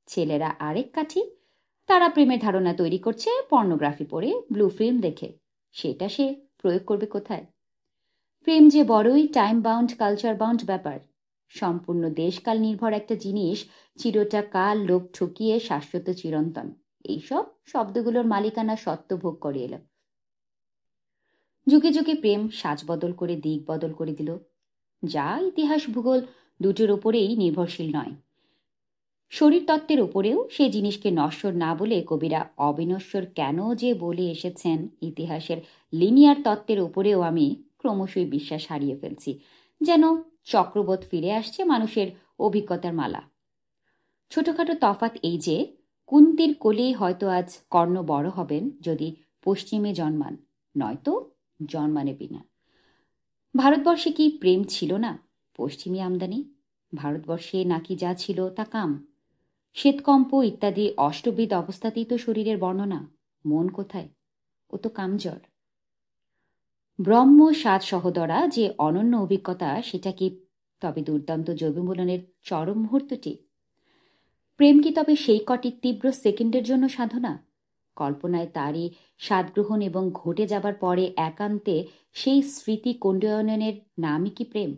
ছেলেরা আরেক কাঠি, তারা প্রেমের ধারণা তৈরি করছে পর্নোগ্রাফি পড়ে, ব্লু ফিল্ম দেখে। সেটা সে প্রয়োগ করবে কোথায়? প্রেম যে বড়ই টাইম বাউন্ড, কালচার বাউন্ড ব্যাপার, সম্পূর্ণ দেশকাল নির্ভর একটা জিনিস, চিরটা কাল লোক ঠকিয়ে শাশ্বত চিরন্তন। এইসব শব্দগুলোর মালিকানা সত্ত্ব ভোগ করে এলাম। যুগে যুগে প্রেম সাজ বদল করে দিক বদল করে দিল, যা ইতিহাস ভূগোল দুটোর ওপরেই নির্ভরশীল নয়। শরীর তত্ত্বের ওপরেও সে জিনিসকে নশ্বর না বলে কবিরা অবিনশ্বর কেন যে বলে এসেছেন, ইতিহাসের লিনিয়ার তত্ত্বের ওপরেও আমি ক্রমশই বিশ্বাস হারিয়ে ফেলছি, যেন চক্রবৎ ফিরে আসছে মানুষের অভিজ্ঞতার মালা। ছোটখাটো তফাৎ এই যে, কুন্তির কোলেই হয়তো আজ কর্ণ বড় হবেন যদি পশ্চিমে জন্মান, নয়তো জন্মানে বিনা। ভারতবর্ষে কি প্রেম ছিল না? পশ্চিমী আমদানি। ভারতবর্ষে নাকি যা ছিল তা কাম, শ্বেতকম্প ইত্যাদি অষ্টবিধ অবস্থাতেই তো শরীরের বর্ণনা। মন কোথায়? ও তো কামজর। ব্রহ্ম সাত সহদরা যে অনন্য অভিজ্ঞতা, সেটা কি তবে দুর্দান্ত জৈবমূলনের চরম মুহূর্তটি? প্রেম কি তবে সেই কটি তীব্র সেকেন্ডের জন্য সাধনা? কল্পনায় তারই স্বাদগ্রহণ এবং ঘটে যাবার পরে একান্তে সেই স্মৃতি কুণ্ডয়নের নামই কি প্রেম?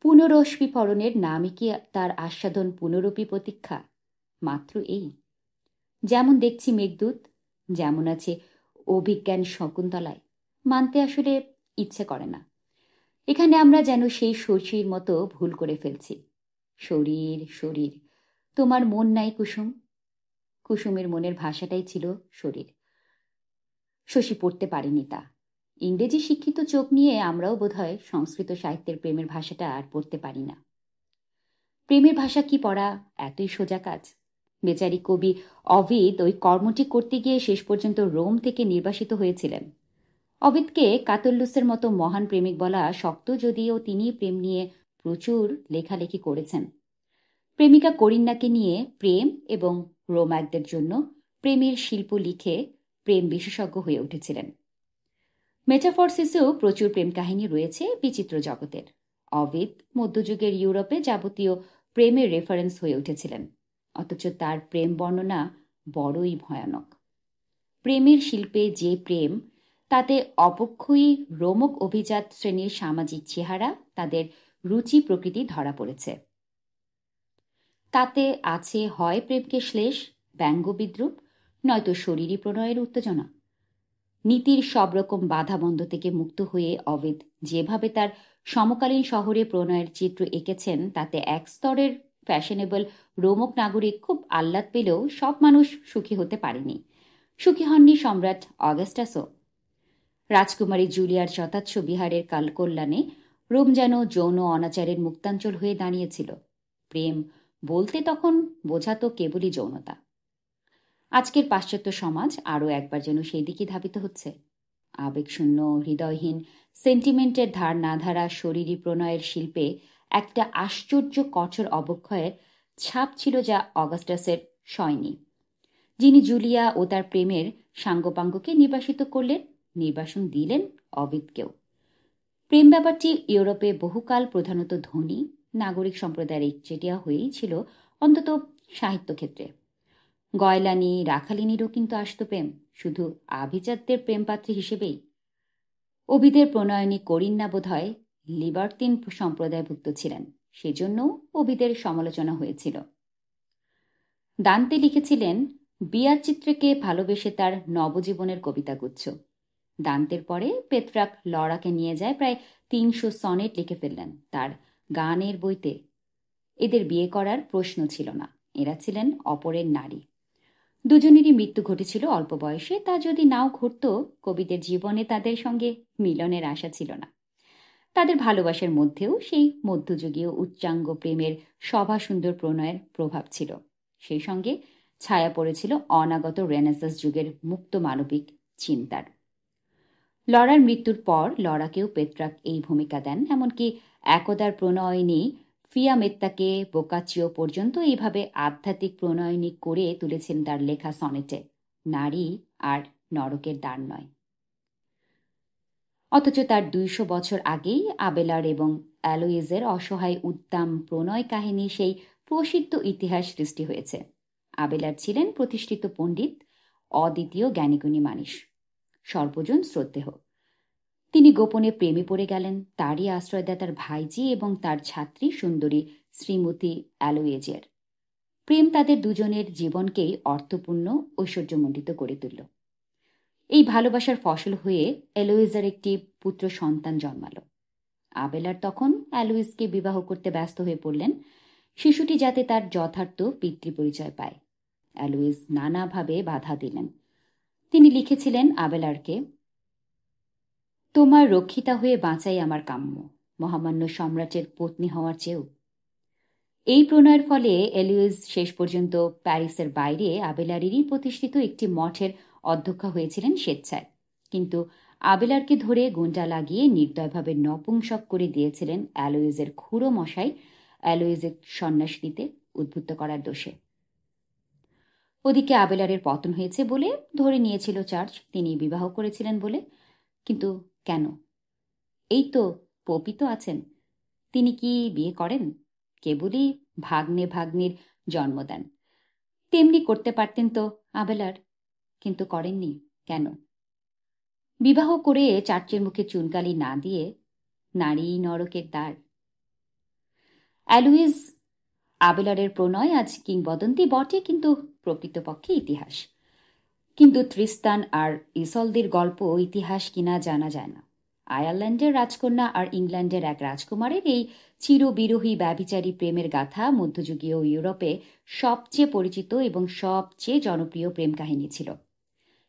পুনরস্ফীকরণের নামই কি তার আস্বাদন পুনরূপী প্রতীক্ষা? মাত্র এই। যেমন দেখছি মেঘদূত, যেমন আছে অভিজ্ঞান শকুন্তলায়, মানতে আসলে ইচ্ছে করে না। এখানে আমরা যেন সেই শশীর মতো ভুল করে ফেলছি। শরীর শরীর, তোমার মন নাই কুসুম। কুসুমের মনের ভাষাটাই ছিল শরীর। শশী পড়তে পারেনি তা। ইংরেজি শিক্ষিত চোখ নিয়ে আমরাও বোধহয় সংস্কৃত সাহিত্যের প্রেমের ভাষাটা আর পড়তে পারি না। প্রেমের ভাষা কি পড়া এতই সোজা কাজ? বেচারি কবি অভিদ ওই কর্মটি করতে গিয়ে শেষ পর্যন্ত রোম থেকে নির্বাসিত হয়েছিলেন। অভিদকে কাতল্লুসের মতো মহান প্রেমিক বলা শক্ত, যদিও তিনি প্রেম নিয়ে প্রচুর লেখালেখি করেছেন। প্রেমিকা করিন্নাকে নিয়ে প্রেম এবং রোম্যাকদের জন্য প্রেমের শিল্প লিখে প্রেম বিশেষজ্ঞ হয়ে উঠেছিলেন। মেটাফরসিসেও প্রচুর প্রেম কাহিনী রয়েছে বিচিত্র জগতের। অভিদ মধ্যযুগের ইউরোপে যাবতীয় প্রেমের রেফারেন্স হয়ে উঠেছিলেন, অথচ তার প্রেম বর্ণনা বড়ই ভয়ানক। প্রেমের শিল্পে যে প্রেম, তাতে অবক্ষয়ী রোমক অভিজাত শ্রেণীর সামাজিক চেহারা, তাদের রুচি প্রকৃতি ধরা পড়েছে। তাতে আছে হয় প্রেমকে শ্লেষ, ব্যঙ্গ বিদ্রুপ, নয়তো শরীরী প্রণয়ের উত্তেজনা। নীতির সব রকম বাধাবন্ধ থেকে মুক্ত হয়ে অভিদ যেভাবে তার সমকালীন শহরে প্রণয়ের চিত্র এঁকেছেন, তাতে এক স্তরের ফ্যাশনেবল রোমক নাগরিক খুব আহ্লাদ পেলেও সব মানুষ সুখী হতে পারেনি। সুখী হননি সম্রাট অগাস্টাসও। রাজকুমারী জুলিয়ার যথার্থ বিহারের কল্যাণে রোম যেন যৌন অনাচারের মুক্তাঞ্চল হয়ে দাঁড়িয়েছিল। প্রেম বলতে তখন বোঝাতো কেবলই যৌনতা। আজকের পাশ্চাত্য সমাজ আরও একবার যেন সেই দিকে ধাবিত হচ্ছে। আবেগশূন্য, হৃদয়হীন, সেন্টিমেন্টের ধার না ধারা শরীরী প্রণয়ের শিল্পে একটা আশ্চর্য কঠোর অবক্ষয়ের ছাপ ছিল, যা অগাস্টাসের সয়নি। যিনি জুলিয়া ও তার প্রেমের সাঙ্গপাঙ্গকে নির্বাসিত করলেন, নির্বাসন দিলেন অভিদকেও। প্রেম ব্যাপারটি ইউরোপে বহুকাল প্রধানত ধনী নাগরিক সম্প্রদায়ের একচেটিয়া হয়েই ছিল, অন্তত সাহিত্যক্ষেত্রে। গয়লানি, রাখালিনীরও কিন্তু আসত প্রেম, শুধু আভিজাত্যের প্রেমপাত্রী হিসেবেই। অভিদের প্রণয়নী করিন্না বোধহয় লিবার্টিন সম্প্রদায়ভুক্ত ছিলেন, সেজন্য অভিদের সমালোচনা হয়েছিল। দান্তে লিখেছিলেন বিয়াচিত্রেকে ভালোবেসে তার নবজীবনের কবিতাগুচ্ছ। দান্তের পরে পেত্রাক লরাকে নিয়ে যায় প্রায় 300 সনেট লিখে ফেললেন তার গানের বইতে। এদের বিয়ে করার প্রশ্ন ছিল না, এরা ছিলেন অপরের নারী। দুজনেরই মৃত্যু ঘটেছিল অল্প বয়সে। তা যদি নাও ঘটত, কবিদের জীবনে তাদের সঙ্গে মিলনের আশা ছিল না। তাদের ভালোবাসার মধ্যেও সেই মধ্যযুগীয় উচ্চাঙ্গ প্রেমের সভা সুন্দর প্রণয়ের প্রভাব ছিল। সেই সঙ্গে ছায়া পড়েছিল অনাগত রেনেসাঁস যুগের মুক্ত মানবিক চিন্তার। লরার মৃত্যুর পর লরাকেও পেত্রাক এই ভূমিকা দেন, এমনকি একদার প্রণয়নী ফিয়ামেত্তাকে বোকাচিও পর্যন্ত এইভাবে আধ্যাত্মিক প্রণয়নী করে তুলেছেন তার লেখা সনেটে। নারী আর নরকের দ্বার নয়। অথচ তার 200 বছর আগেই আবেলার এবং অ্যালোয়েজের অসহায় উদ্দাম প্রণয় কাহিনী সেই প্রসিদ্ধ ইতিহাস সৃষ্টি হয়েছে। আবেলার ছিলেন প্রতিষ্ঠিত পণ্ডিত, অদ্বিতীয় জ্ঞানীগুণী মানুষ, সর্বজন শ্রদ্ধেয়। তিনি গোপনে প্রেমে পড়ে গেলেন তারই আশ্রয়দাতার ভাইজি এবং তার ছাত্রী সুন্দরী শ্রীমতী অ্যালোয়েজের। প্রেম তাদের দুজনের জীবনকেই অর্থপূর্ণ ঐশ্বর্যমণ্ডিত করে তুলল। এই ভালোবাসার ফসল হয়ে এলোইজার একটি পুত্র সন্তান জন্মাল। আবেলার তখন অ্যালোইসকে বিবাহ করতে ব্যস্ত হয়ে পড়লেন, শিশুটি যাতে তার যথার্থ পিতৃপরিচয় পায়। অ্যালোইস নানাভাবে বাধা দিলেন। তিনি লিখেছিলেন আবেলারকে, তোমার রক্ষিতা হয়ে বাঁচাই আমার কাম্য, মহামান্য সম্রাটের পত্নী হওয়ার চেয়েও। এই প্রণয়ের ফলে এলুইস শেষ পর্যন্ত প্যারিসের বাইরে আবেলারেরই প্রতিষ্ঠিত একটি মঠের অধ্যক্ষা হয়েছিলেন স্বেচ্ছায়। কিন্তু আবেলারকে ধরে গুন্ডা লাগিয়ে নির্দয়ভাবে নপুংসক করে দিয়েছিলেন অ্যালোইজের খুড়ো মশাই অ্যালোইজের সন্ন্যাস নিতে উদ্বুদ্ধ করার দোষে। ওদিকে আবেলারের পতন হয়েছে বলে ধরে নিয়েছিল চার্চ তিনি বিবাহ করেছিলেন বলে। কিন্তু কেন? এই তো পপি তো আছেন, তিনি কি বিয়ে করেন? কেবলই ভাগ্নে ভাগ্নির জন্ম দেন। তেমনি করতে পারতেন তো আবেলার, কিন্তু করেননি কেন? বিবাহ করে চার্চের মুখে চুনকালি না দিয়ে নারী নরকের দ্বার। অ্যালুইজ আবেলারের প্রণয় আজ কিংবদন্তি বটে, কিন্তু প্রকৃতপক্ষে ইতিহাস। কিন্তু তৃস্তান আর ইসলদের গল্প ইতিহাস কিনা জানা যায় না। আয়ারল্যান্ডের রাজকন্যা আর ইংল্যান্ডের এক রাজকুমারের এই চিরবিরোহী ব্যভিচারী প্রেমের গাথা মধ্যযুগীয় ইউরোপে সবচেয়ে পরিচিত এবং সবচেয়ে জনপ্রিয় প্রেম কাহিনী ছিল।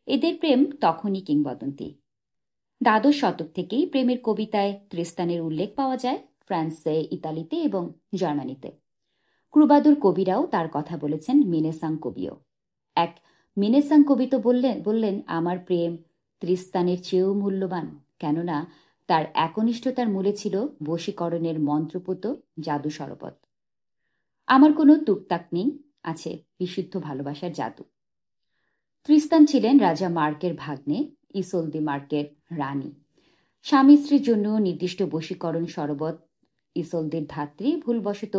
এদের প্রেম তখনই কিংবদন্তি। দ্বাদশ শতক থেকেই প্রেমের কবিতায় তৃস্তানের উল্লেখ পাওয়া যায়, ফ্রান্সে, ইতালিতে এবং জার্মানিতে। ক্রুবাদুর কবিরাও তার কথা বলেছেন, মিনেসাং কবিও। এক মিনেসাং কবি তো বললেন আমার প্রেম তৃস্তানের চেয়েও মূল্যবান, কেননা তার একনিষ্ঠতার মূলে ছিল বশীকরণের মন্ত্রপুত জাদু শরবত। আমার কোনো তুকতাক নেই, আছে বিশুদ্ধ ভালোবাসার জাদু। তৃস্তান ছিলেন রাজা মার্কের ভাগ্নে, ইসোলদি মার্কের রানী। স্বামী স্ত্রীর জন্য নির্দিষ্ট বশীকরণ শরবত ইসোলদির ধাত্রী ভুলবশত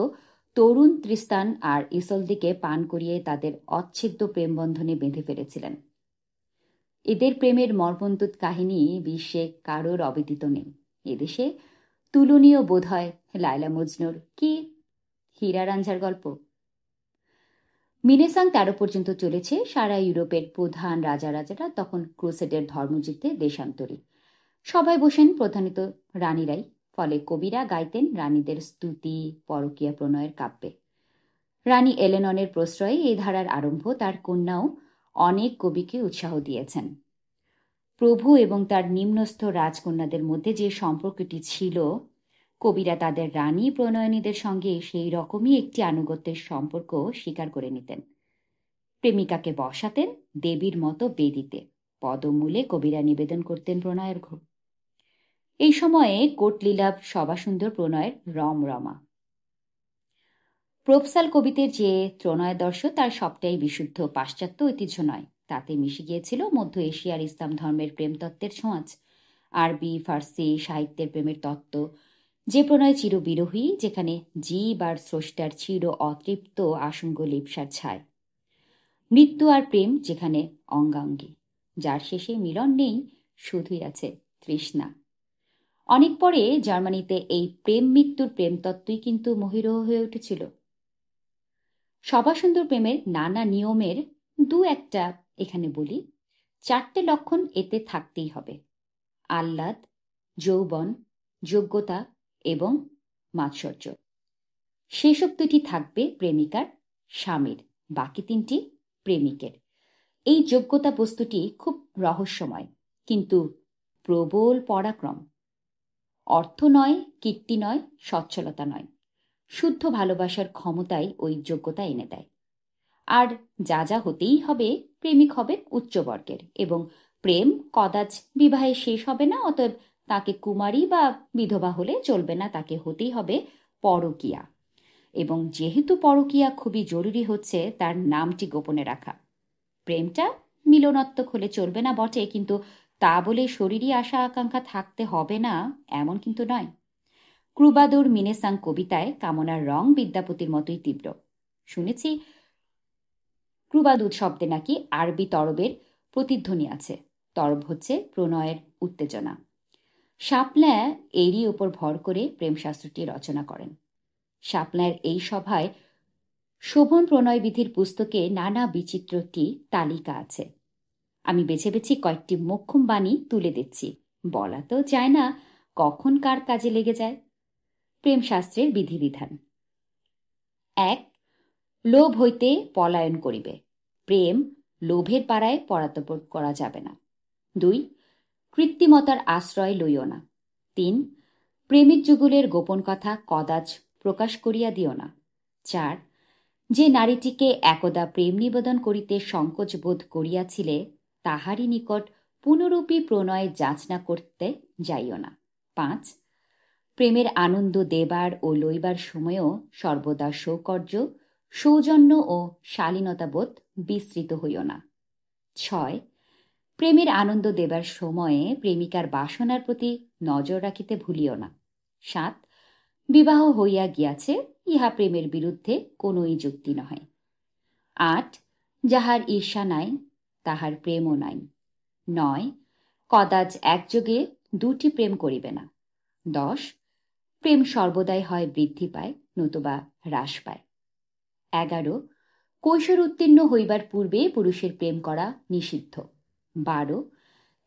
তরুণ তৃস্তান আর ইসলদিকে পান করিয়ে তাদের অচ্ছেদ্য প্রেমবন্ধনে বেঁধে ফেলেছিলেন। এদের প্রেমের মর্মন্তুদ কাহিনী বিশ্বে কারোর অবিদিত নেই। এদেশে তুলনীয় বোধ হয় লায়লা মজনুর কি হীরা রাঞ্ঝার গল্প। মিনেসাং 13 পর্যন্ত চলেছে। সারা ইউরোপের প্রধান রাজারা তখন ক্রুসেডের ধর্মযুদ্ধে দেশান্তরী। সবাই বসেন প্রধানত রানীরাই, ফলে কবিরা গাইতেন রানীদের স্তুতি পরকীয়া প্রণয়ের কাব্যে। রানী এলেননের প্রশ্রয়ে এই ধারার আরম্ভ। তার কন্যাও অনেক কবিকে উৎসাহ দিয়েছেন। প্রভু এবং তার নিম্নস্থ রাজকন্যাদের মধ্যে যে সম্পর্কটি ছিল, কবিরা তাদের রানী প্রণয়নীদের সঙ্গে সেই রকমই একটি আনুগত্যের সম্পর্ক স্বীকার করে নিতেন। প্রেমিকাকে বসাতেন দেবীর মতো বেদিতে, পদমূলে কবিরা নিবেদন করতেন প্রণয়ের ঘোর। এই সময়ে কোটলীলাভ সবাসুন্দর প্রণয়ের রমরমা। প্রোপসাল কবিতের যে প্রণয়দর্শ তার সবটাই বিশুদ্ধ পাশ্চাত্য ঐতিহ্য নয়, তাতে মিশে গিয়েছিল মধ্য এশিয়ার ইসলাম ধর্মের প্রেমতত্ত্বের ছোঁয়াচ, আরবি ফার্সি সাহিত্যের প্রেমের তত্ত্ব। যে প্রণয় চিরবিরোহী, যেখানে জীব আর স্রষ্টার চির অতৃপ্ত আশঙ্গ লিপ্সার ছায়। মৃত্যু আর প্রেম যেখানে অঙ্গাঙ্গী, যার শেষে মিলন নেই, শুধুই আছে তৃষ্ণা। অনেক পরে জার্মানিতে এই প্রেম মৃত্যুর প্রেমতত্ত্বই কিন্তু মহিরহ হয়ে উঠেছিল। সবাসুন্দর প্রেমের নানা নিয়মের দু একটা এখানে বলি। 4টে লক্ষণ এতে থাকতেই হবে: আহ্লাদ, যৌবন, যোগ্যতা এবং মাৎসর্য। সেসব 2টি থাকবে প্রেমিকার, স্বামীর, বাকি 3টি প্রেমিকের। এই যোগ্যতা বস্তুটি খুব রহস্যময়, কিন্তু প্রবল পরাক্রম। অর্থ নয়, কীর্তি নয়, সচ্ছলতা নয়, শুদ্ধ ভালোবাসার ক্ষমতাই ওই যোগ্যতা এনে দেয়। আর যা যা হতেই হবে, প্রেমিক হবেন উচ্চবর্গের, এবং প্রেম কদাচ বিবাহে শেষ হবে না, অতএব তাকে কুমারী বা বিধবা হলে চলবে না, তাকে হতেই হবে পরকীয়া। এবং যেহেতু পরকীয়া খুবই জরুরি হচ্ছে তার নামটি গোপনে রাখা। প্রেমটা মিলনাত্মক হলে চলবে না বটে, কিন্তু তা বলে শরীরী আশা আকাঙ্ক্ষা থাকতে হবে না এমন কিন্তু নয়। ক্রুবাদুর মিনেসাং কবিতায় কামনার রং বিদ্যাপতির মতোই তীব্র। শুনেছি ক্রুবাদুর শব্দে নাকি আরবি তরবের প্রতিধ্বনি আছে। তরব হচ্ছে প্রণয়ের উত্তেজনা। শাপল্যা এরই উপর ভর করে প্রেমশাস্ত্রটি রচনা করেন। শাপল্যার এই সভায় শোভন প্রণয়বিধির পুস্তকে নানা বিচিত্রটি তালিকা আছে। আমি বেছে বেছে কয়েকটি মোক্ষম বাণী তুলে দিচ্ছি। বলা তো যায় না কখন কার কাজে লেগে যায়। প্রেম শাস্ত্রের বিধিবিধান। 1. লোভ হইতে পলায়ন করিবে। প্রেম লোভের পাড়ায় পরাতপর করা যাবে না। 2. কৃত্রিমতার আশ্রয় লইও না। 3. প্রেমিক যুগলের গোপন কথা কদাচ প্রকাশ করিয়া দিও না। 4. যে নারীটিকে একদা প্রেম নিবেদন করিতে সংকোচ বোধ করিয়াছিলে তাহারই নিকট পুনরূপী প্রণয় যাচনা করতে যাইও না। 5. প্রেমের আনন্দ দেবার ও লইবার সময়ও সর্বদা সৌকর্য, সৌজন্য ও শালীনতাবোধ বিস্তৃত হইও না। 6. প্রেমের আনন্দ দেবার সময়ে প্রেমিকার বাসনার প্রতি নজর রাখিতে ভুলিও না। 7. বিবাহ হইয়া গিয়াছে, ইহা প্রেমের বিরুদ্ধে কোনই যুক্তি নহে। 8. যাহার ঈর্ষা নাই তাহার প্রেমও নাই। 9. কদাচ একযোগে দুটি প্রেম করিবে না। 10. প্রেম সর্বদাই হয় বৃদ্ধি পায় নতুবা হ্রাস পায়। 11. কৈশোর উত্তীর্ণ হইবার পূর্বে পুরুষের প্রেম করা নিষিদ্ধ। 12.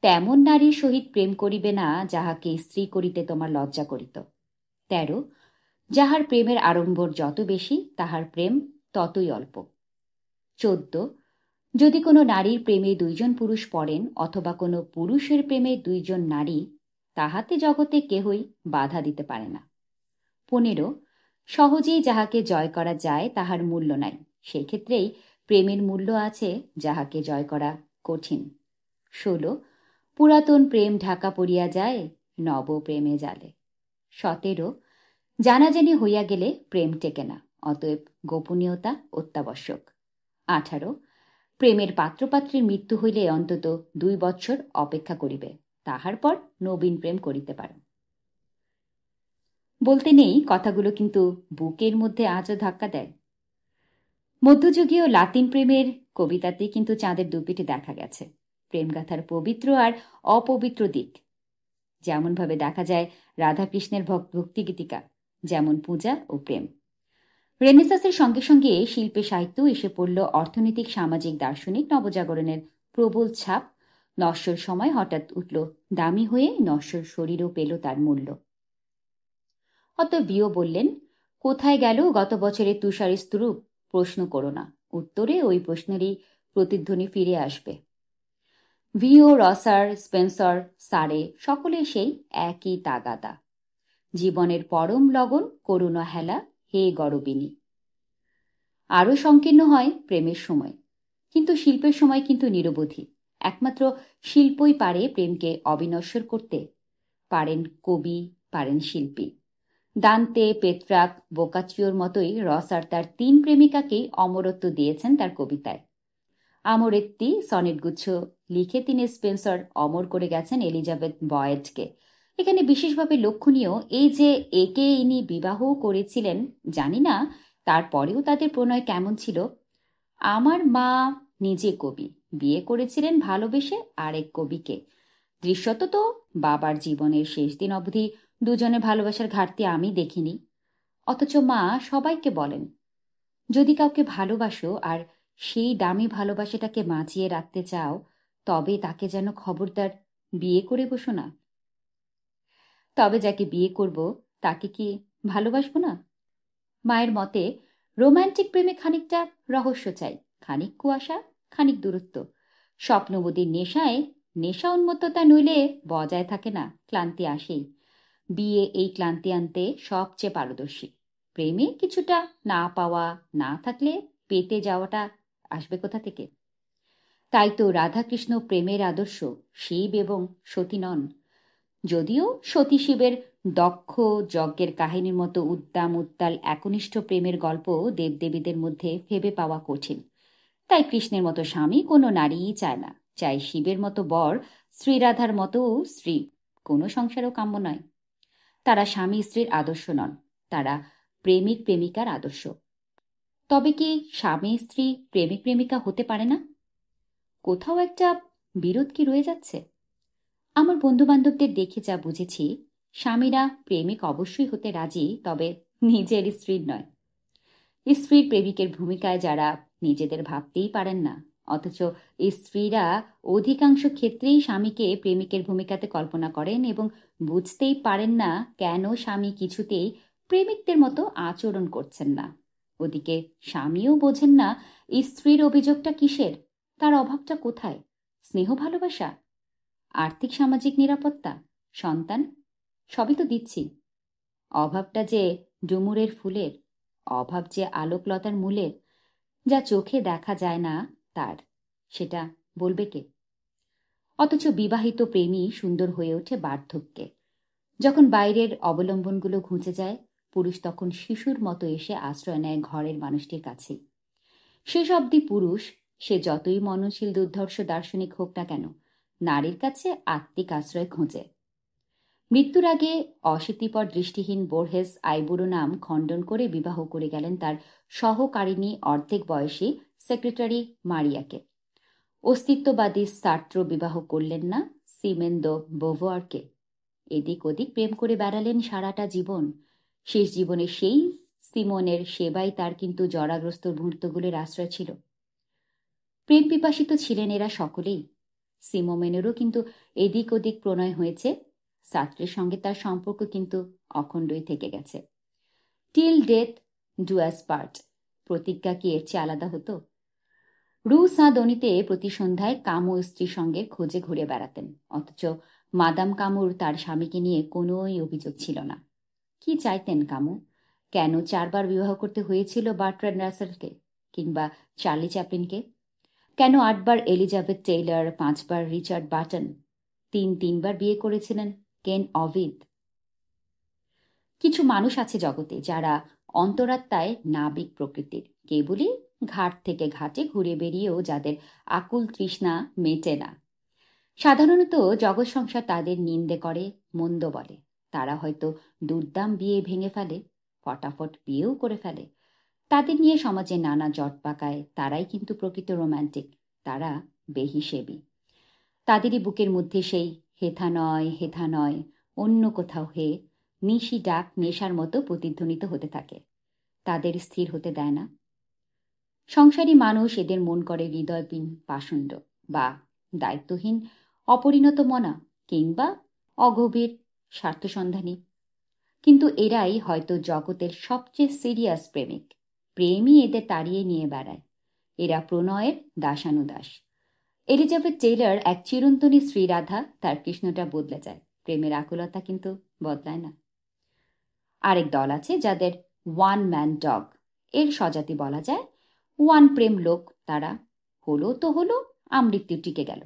তেমন নারীর সহিত প্রেম করিবে না যাহাকে স্ত্রী করিতে তোমার লজ্জা করিত। 13. যাহার প্রেমের আড়ম্বর যত বেশি তাহার প্রেম ততই অল্প। 14. যদি কোনো নারীর প্রেমে 2 জন পুরুষ পড়েন অথবা কোনো পুরুষের প্রেমে 2 জন নারী, তাহাতে জগতে কেহই বাধা দিতে পারে না। 15. সহজেই যাহাকে জয় করা যায় তাহার মূল্য নাই, সেক্ষেত্রেই প্রেমের মূল্য আছে যাহাকে জয় করা কঠিন। 16. পুরাতন প্রেম ঢাকা পড়িয়া যায়, নব প্রেমে জালে। 17. জানাজানি হইয়া গেলে প্রেম টেকে না, অতএব গোপনীয়তা অত্যাবশ্যক। 18. প্রেমের পাত্রপাত্রীর মৃত্যু হইলে অন্তত 2 বৎসর অপেক্ষা করিবে, তাহার পর নবীন প্রেম করিতে পারে। বলতে নেই কথাগুলো কিন্তু বুকের মধ্যে আজও ধাক্কা দেয়। মধ্যযুগীয় লাতিন প্রেমের কবিতাতেই কিন্তু চাঁদের দুপিঠে দেখা গেছে প্রেমগাথার পবিত্র আর অপবিত্র দিক। যেমনভাবে দেখা যায় রাধাকৃষ্ণের ভক্তিগীতিকা, যেমন পূজা ও প্রেম। রেনেসাসের সঙ্গে সঙ্গে শিল্পে সাহিত্য এসে পড়ল অর্থনৈতিক সামাজিক দার্শনিক নবজাগরণের প্রবল ছাপ। নশ্বর সময় হঠাৎ উঠল দামি হয়ে, নশ্বর শরীরও পেল তার মূল্য। অত বিও বললেন, কোথায় গেল গত বছরের তুষার স্তূপ? প্রশ্ন করো না, উত্তরে ওই প্রশ্নেরই প্রতিধ্বনি ফিরে আসবে। ভিও, রসার, স্পেন্সর, সারে সকলে সেই একই তাগাদা। জীবনের পরম লগন, করুণা হেলা, হে গরবিনী। আরও সংকীর্ণ হয় প্রেমের সময়, কিন্তু শিল্পের সময় কিন্তু নিরবধি। একমাত্র শিল্পই পারে প্রেমকে অবিনশ্বর করতে। পারেন কবি, পারেন শিল্পী। দান্তে, পেট্রাক, বোকাচিওর মতোই রসার তার 3 প্রেমিকাকেই অমরত্ব দিয়েছেন তার কবিতায়। আমরেত্তি সনেটগুচ্ছ লিখে তিনি স্পেন্সর অমর করে গেছেন এলিজাবেথ বয়েডকে। এখানে বিশেষভাবে লক্ষণীয় এই যে একে ইনি বিবাহ করেছিলেন, জানি না তারপরেও তাদের প্রণয় কেমন ছিল। আমার মা নিজে কবি, বিয়ে করেছিলেন ভালোবেসে আরেক কবিকে। দৃশ্যত তো বাবার জীবনের শেষ দিন অবধি দুজনের ভালোবাসার ঘাটতি আমি দেখিনি। অথচ মা সবাইকে বলেন, যদি কাউকে ভালোবাসো আর সেই দামি ভালোবাসাটাকে বাঁচিয়ে রাখতে চাও, তবে তাকে যেন খবরদার বিয়ে করে বসো না। তবে যাকে বিয়ে করব তাকে কি ভালোবাসবো না? মায়ের মতে রোম্যান্টিক প্রেমে খানিকটা রহস্য চাই, খানিক কুয়াশা, খানিক দূরত্ব। স্বপ্নবতীর নেশায় নেশা উন্মত্ততা নইলে বজায় থাকে না, ক্লান্তি আসেই। বিয়ে এই ক্লান্তি আনতে সবচেয়ে পারদর্শী। প্রেমে কিছুটা না পাওয়া, না থাকলে পেতে যাওয়াটা আসবে কোথা থেকে? তাই তো রাধাকৃষ্ণ প্রেমের আদর্শ, শিব এবং সতী নন। যদিও সতী শিবের দক্ষ যজ্ঞের কাহিনীর মতো উদ্দাম উত্তাল একনিষ্ঠ প্রেমের গল্প দেবদেবীদের মধ্যে ভেবে পাওয়া কঠিন। তাই কৃষ্ণের মতো স্বামী কোনো নারীই চায় না, চাই শিবের মতো বর, শ্রীরাধার মতো স্ত্রী। কোনো সংসারও কাম্য নয়। তারা স্বামী স্ত্রীর আদর্শ নন, তারা প্রেমিক প্রেমিকার আদর্শ। তবে কি স্বামী স্ত্রী প্রেমিক প্রেমিকা হতে পারে না? কোথাও একটা বিরোধ কি রয়ে যাচ্ছে? আমার বন্ধু বান্ধবদের দেখে যা বুঝেছি, স্বামীরা প্রেমিক অবশ্যই হতে রাজি, তবে নিজের স্ত্রীর নয়। স্ত্রীর প্রেমিকের ভূমিকায় যারা নিজেদের ভাবতেই পারেন না, অথচ স্ত্রীরা অধিকাংশ ক্ষেত্রেই স্বামীকে প্রেমিকের ভূমিকাতে কল্পনা করেন এবং বুঝতেই পারেন না কেন স্বামী কিছুতেই প্রেমিকদের মতো আচরণ করছেন না। ওদিকে স্বামীও বোঝেন না স্ত্রীর অভিযোগটা কিসের, তার অভাবটা কোথায়। স্নেহ, ভালোবাসা, আর্থিক সামাজিক নিরাপত্তা, সন্তান, সবই তো দিচ্ছি। অভাবটা যে ডুমুরের ফুলের, অভাব যে আলোকলতার মূলের, যা চোখে দেখা যায় না তার, সেটা বলবে কে? অথচ বিবাহিত প্রেমী সুন্দর হয়ে ওঠে বার্ধক্যে। যখন বাইরের অবলম্বনগুলো ঘুঁচে যায়, পুরুষ তখন শিশুর মতো এসে আশ্রয় নেয় ঘরের মানুষটির কাছেই। শেষ অবধি পুরুষ, সে যতই মননশীল দুর্ধর্ষ দার্শনিক হোক না কেন, নারীর কাছে আত্মিক আশ্রয় খোঁজে। মৃত্যুর আগে অশীতিপর দৃষ্টিহীন বোর্হেস আইবুড়ো নাম খণ্ডন করে বিবাহ করে গেলেন তার সহকারিণী অর্ধেক বয়সী সেক্রেটারি মারিয়াকে। অস্তিত্ববাদী সার্ত্র বিবাহ করলেন না সিমেন দো বোভোয়ারকে। এদিক ওদিক প্রেম করে বেড়ালেন সারাটা জীবন। শেষ জীবনে সেই সিমনের সেবাই তার কিন্তু জরাগ্রস্ত মুহূর্তগুলির আশ্রয় ছিল। প্রেম পিপাসিত ছিলেন এরা সকলেই। সিমোমেনেরও কিন্তু এদিক ওদিক প্রণয় হয়েছে। সার্ত্রের সঙ্গে তার সম্পর্ক কিন্তু অখণ্ডই থেকে গেছে। Till death do us part, প্রতিজ্ঞা কি এর চেয়ে আলাদা হতো? রু সাঁদনিতে প্রতি সন্ধ্যায় কামু স্ত্রী সঙ্গে খোঁজে ঘুরে বেড়াতেন, অথচ মাদাম কামুর তার স্বামীকে নিয়ে কোনোই অভিযোগ ছিল না। কি চাইতেন কামু? কেন 4 বার বিবাহ করতে হয়েছিল বার্ট্রান্ড রাসেলকে কিংবা চার্লি চ্যাপলিনকে? কেন 8 বার এলিজাবেথ টেইলর, 5 বার রিচার্ড বাটন, 3 বার বিয়ে করেছিলেন কেন অভিদ? কিছু মানুষ আছে জগতে যারা অন্তরাত্মায় নাবিক প্রকৃতির, কেবলই ঘাট থেকে ঘাটে ঘুরে বেরিয়েও যাদের আকুল তৃষ্ণা মেটে না। সাধারণত জগৎ সংসার তাদের নিন্দে করে, মন্দ বলে। তারা হয়তো দুর্দাম বিয়ে ভেঙে ফেলে, ফটাফট বিয়েও করে ফেলে। তাদের নিয়ে সমাজে নানা জট পাকায়। তারাই কিন্তু প্রকৃত রোম্যান্টিক, তারা বেহিসেবী। তাদেরই বুকের মধ্যে সেই হেথা নয়, হেথা নয়, অন্য কোথাও হে নিশি ডাক নেশার মতো প্রতিধ্বনিত হতে থাকে। তাদের স্থির হতে দেয় না। সংসারী মানুষ এদের মন করে হৃদয়হীন পাষণ্ড, বা দায়িত্বহীন অপরিণত মনা, কিংবা অগভীর স্বার্থসন্ধানী। কিন্তু এরাই হয়তো জগতের সবচেয়ে সিরিয়াস প্রেমিক। প্রেমই এদের তাড়িয়ে নিয়ে বেড়ায়। এরা প্রণয়ের দাসানুদাস। এলিজাবেথ টেইলর এক চিরন্তনী স্ত্রী রাধা, তার কৃষ্ণটা বদলে যায়, প্রেমের আকুলতা কিন্তু বদলায় না। আরেক দল আছে যাদের ওয়ান ম্যান ডগ, এর স্বজাতি বলা যায় ওয়ান প্রেম লোক। তারা হলো তো হলো, আমৃত্যু টিকে গেল।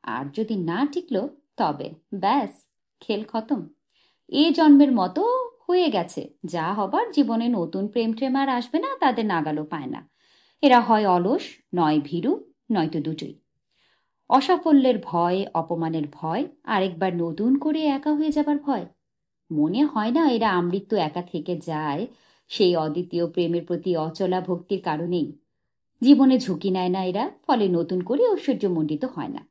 আর যদি না টিকলো তবে ব্যাস, খেল খতম। এ জন্মের মতো হয়ে গেছে, যা হবার জীবনে নতুন প্রেম ট্রেম আর আসবে না, তাদের নাগালও পায় না। এরা হয় অলস, নয় ভীরু, নয়তো দুটোই। অসাফল্যের ভয়, অপমানের ভয়, আরেকবার নতুন করে একা হয়ে যাবার ভয়। মনে হয় না এরা আমৃত্যু একা থেকে যায় সেই অদ্বিতীয় প্রেমের প্রতি অচলা ভক্তির কারণেই। জীবনে ঝুঁকি নেয় না এরা, ফলে নতুন করে ঐশ্বর্যমণ্ডিত হয় না।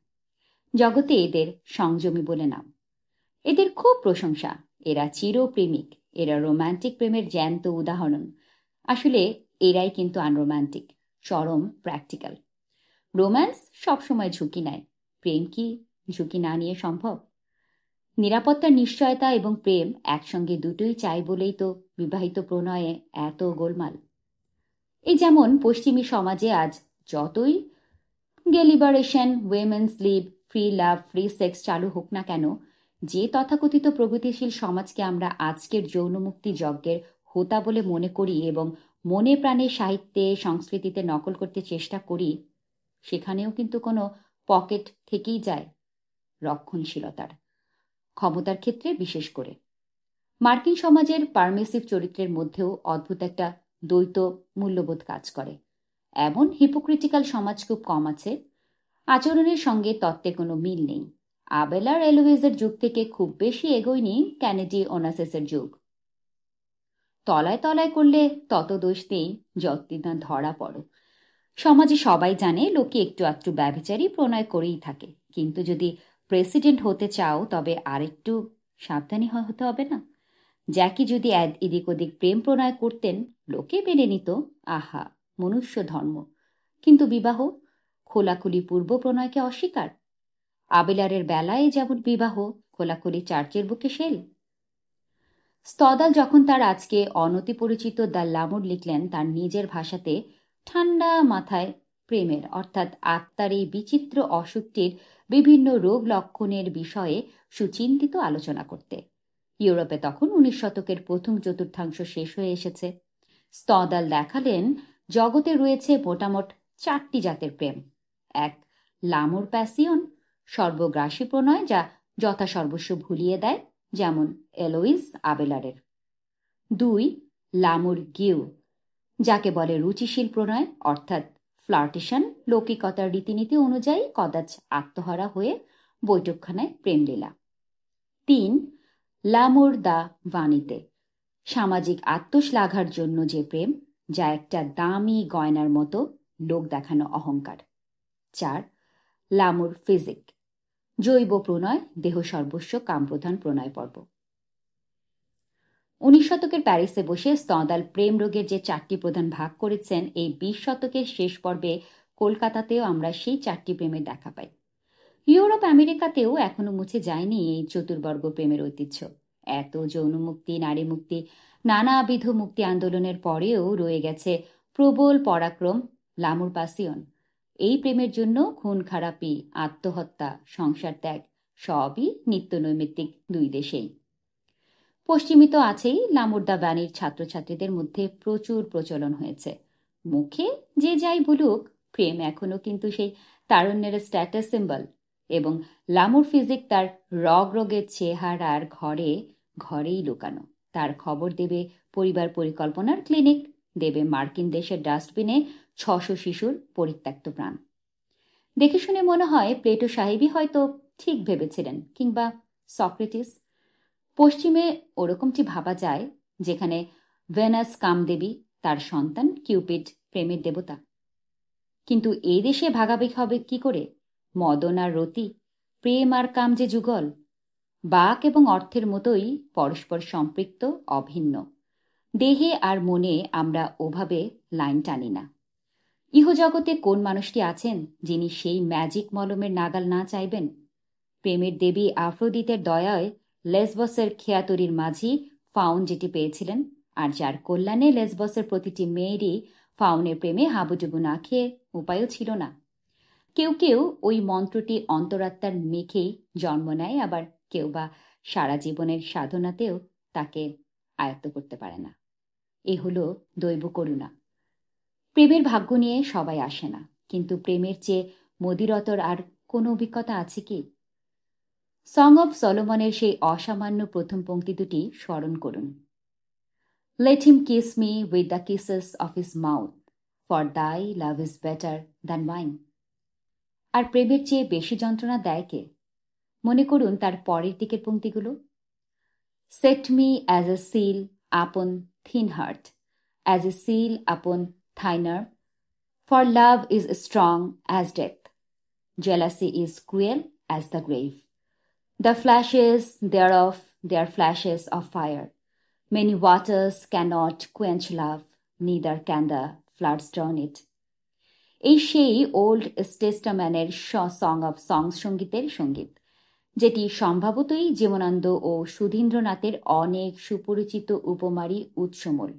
জগতে এদের সংযমী বলে নাম। এদের খুব প্রশংসা। এরা চিরপ্রেমিক, এরা রোম্যান্টিক প্রেমের জ্যান্ত উদাহরণ। আসলে এরাই কিন্তু আনরোম্যান্টিক, চরম প্র্যাকটিক্যাল। রোম্যান্স সবসময় ঝুঁকি নেয়, প্রেম কি ঝুঁকি না নিয়ে সম্ভব? নিরাপত্তার নিশ্চয়তা এবং প্রেম একসঙ্গে দুটোই চাই বলেই তো বিবাহিত প্রণয়ে এত গোলমাল। এই যেমন পশ্চিমী সমাজে আজ যতই লিবারেশন, উইমেন্স লিব, ফ্রি লাভ, ফ্রি সেক্স চালু হোক না কেন, যে তথাকথিত প্রগতিশীল সমাজকে আমরা আজকের যৌনমুক্তি যজ্ঞের হোতা বলে মনে করি এবং মনে প্রাণে সাহিত্যে সংস্কৃতিতে নকল করতে চেষ্টা করি, সেখানেও কিন্তু কোনো পকেট থেকেই যায় রক্ষণশীলতার, ক্ষমতার ক্ষেত্রে বিশেষ করে। মার্কিন সমাজের পারমিসিভ চরিত্রের মধ্যেও অদ্ভুত একটা দ্বৈত মূল্যবোধ কাজ করে। এমন হিপোক্রিটিক্যাল সমাজ খুব কম আছে। আচরণের সঙ্গে তত্ত্বে কোনো মিল নেই। আবেলার এলোয়েজের যুগ থেকে খুব বেশি এগোয়নি ক্যানেডি ওনাসেসের যুগ। তলায় তলায় করলে তত দোষ নেই যতদিন না ধরা পড়ো। সমাজে সবাই জানে লোকে একটু আধটু ব্যভিচারী প্রণয় করেই থাকে, কিন্তু যদি প্রেসিডেন্ট হতে চাও তবে আরেকটু সাবধানী হতে হবে না? জ্যাকি যদি এদিক ওদিক প্রেম প্রণয় করতেন, লোকে মেনে নিত, আহা, মনুষ্য ধর্ম। কিন্তু বিবাহ, খোলাখুলি পূর্ব প্রণয়কে অস্বীকার। আবেলারের বেলায় যেমন বিবাহ খোলাখুলি চার্চের বুকে শেল। স্তদাল যখন তার আজকে অনতি পরিচিত দ্য লামুর লিখলেন তার নিজের ভাষাতে, ঠান্ডা মাথায় প্রেমের অর্থাৎ আত্মার এই বিচিত্র অসুখটির বিভিন্ন রোগ লক্ষণের বিষয়ে সুচিন্তিত আলোচনা করতে। ইউরোপে তখন 19 শতকের প্রথম চতুর্থাংশ শেষ হয়ে এসেছে। স্তদাল দেখালেন জগতে রয়েছে মোটামোট 4টি জাতের প্রেম। 1, লামুর প্যাসিয়ন, সর্বগ্রাসী প্রণয় যা যথাসর্বস্ব ভুলিয়ে দেয়, যেমন এলোইস আবেলারের। 2, লামুর গিউ, যাকে বলে রুচিশীল প্রণয় অর্থাৎ ফ্লার্টেশন, লৌকিকতার রীতিনীতি অনুযায়ী কদাচ আত্মহারা হয়ে বৈঠকখানায় প্রেমলীলা। 3, লামুর দা ভানিতে, সামাজিক আত্মশ্লাঘার জন্য যে প্রেম, যা একটা দামি গয়নার মতো লোক দেখানো অহংকার। 4, লামুর ফিজিক, জৈব প্রণয়, দেহ সর্বস্ব কামপ্রধান প্রণয় পর্ব। 19 শতকের প্যারিসে বসে স্তদাল প্রেম রোগের যে 4টি প্রধান ভাগ করেছেন, এই 20 শতকের শেষ পর্বে কলকাতাতেও আমরা সেই 4টি প্রেমের দেখা পাই। ইউরোপ আমেরিকাতেও এখনো মুছে যায়নি এই চতুর্বর্গ প্রেমের ঐতিহ্য। এত যৌন মুক্তি, নারী মুক্তি, নানাবিধ মুক্তি আন্দোলনের পরেও রয়ে গেছে প্রবল পরাক্রম লামুর প্যাসিয়ন। এই প্রেমের জন্য খুন খারাপি, আত্মহত্যা, সংসার ত্যাগ সবই নিত্য নৈমিত্তিক দুই দেশেই। পশ্চিমী তো আছেই, লামুর দা ভ্যানির ছাত্রছাত্রীদের মধ্যে প্রচুর প্রচলন হয়েছে। মুখে যে যাই বলুক, প্রেম এখনো কিন্তু সেই তারুণ্যের স্ট্যাটাস সিম্বল। এবং লামুর ফিজিক তার রোগের চেহারার ঘরে ঘরেই লুকানো। তার খবর দেবে পরিবার পরিকল্পনার ক্লিনিক, দেবে মার্কিন দেশের ডাস্টবিনে 600 শিশুর পরিত্যক্ত প্রাণ। দেখে শুনে মনে হয় প্লেটো সাহেবই হয়তো ঠিক ভেবেছিলেন, কিংবা সক্রেটিস। পশ্চিমে ওরকমটি ভাবা যায়, যেখানে ভেনাস কামদেবী, তার সন্তান কিউপিড প্রেমের দেবতা। কিন্তু এই দেশে ভাগাভাগি হবে কি করে? মদন আর রতি, প্রেম আর কাম যে যুগল। বাক এবং অর্থের মতোই পরস্পর সম্পৃক্ত, অভিন্ন। দেহে আর মনে আমরা ওভাবে লাইন টানি না। ইহজগতে কোন মানুষটি আছেন যিনি সেই ম্যাজিক মলমের নাগাল না চাইবেন? প্রেমের দেবী আফ্রোদিতের দয়ায় লেসবসের খেয়াতরির মাঝি ফাউন যেটি পেয়েছিলেন, আর যার কল্যাণে লেসবসের প্রতিটি মেয়েরই ফাউনের প্রেমে হাবুডুবু না খেয়ে উপায়ও ছিল না। কেউ কেউ ওই মন্ত্রটি অন্তরাত্মার মেখেই জন্ম নেয়, আবার কেউ বা সারা জীবনের সাধনাতেও তাকে আয়ত্ত করতে পারে না। এ হলো দৈব করুণা। প্রেমের ভাগ্য নিয়ে সবাই আসে না, কিন্তু প্রেমের চেয়ে মদিরতর আর কোনো অভিজ্ঞতা আছে কি? সং অব সলোমনের সেই অসামান্য প্রথম পংক্তি দুটি স্মরণ করুন। Let him kiss me with the kisses of his mouth, for thy love is better than mine. আর প্রেমের চেয়ে বেশি যন্ত্রণা দেয় কে? মনে করুন তার পরের দিকের পংক্তিগুলো। Set me as a seal upon thin heart, as a seal upon thiner, for love is strong as death, jealousy is cruel as the grave. The flashes thereof, they are flashes of fire. Many waters cannot quench love, neither can the floods drown it. এই সেই old টেস্টামেন্টের song of সংস সঙ্গীতের সঙ্গীত, যেটি সম্ভবতই জীবনানন্দ ও সুধীন্দ্রনাথের অনেক সুপরিচিত উপমারই উৎসমূল।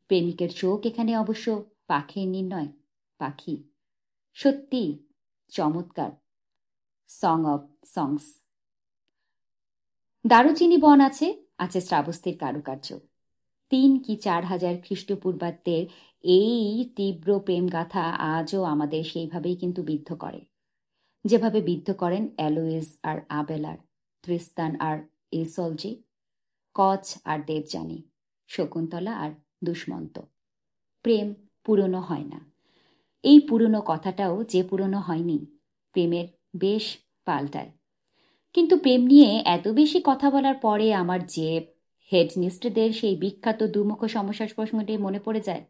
প্রেমিকের চোখ এখানে অবশ্য পাখির নির্ণয়। পাখি সত্যি চমৎকার। সং অব সংস। দারুচিনি বন আছে, আছে শ্রাবস্তির কারুকার্য। 3 কি 4 হাজার খ্রিস্টপূর্বাব্দের এই তীব্র প্রেম গাথা আজও আমাদের সেইভাবেই কিন্তু বিদ্ধ করে, যেভাবে বিদ্ধ করেন অ্যালোয়েস আর আবেলার, ত্রিস্তান আর ইসলজি, কচ আর দেবযানী, শকুন্তলা আর দুষ্মন্ত। প্রেম পুরনো হয় না। এই পুরনো কথাটাও যে পুরনো হয়নি, প্রেমের বেশ পাল্টায়। কিন্তু প্রেম নিয়ে এত বেশি কথা বলার পরে আমার যে হেডনিস্টদের সেই বিখ্যাত দুমুখ সমস্যার প্রসঙ্গটি মনে পড়ে যায়।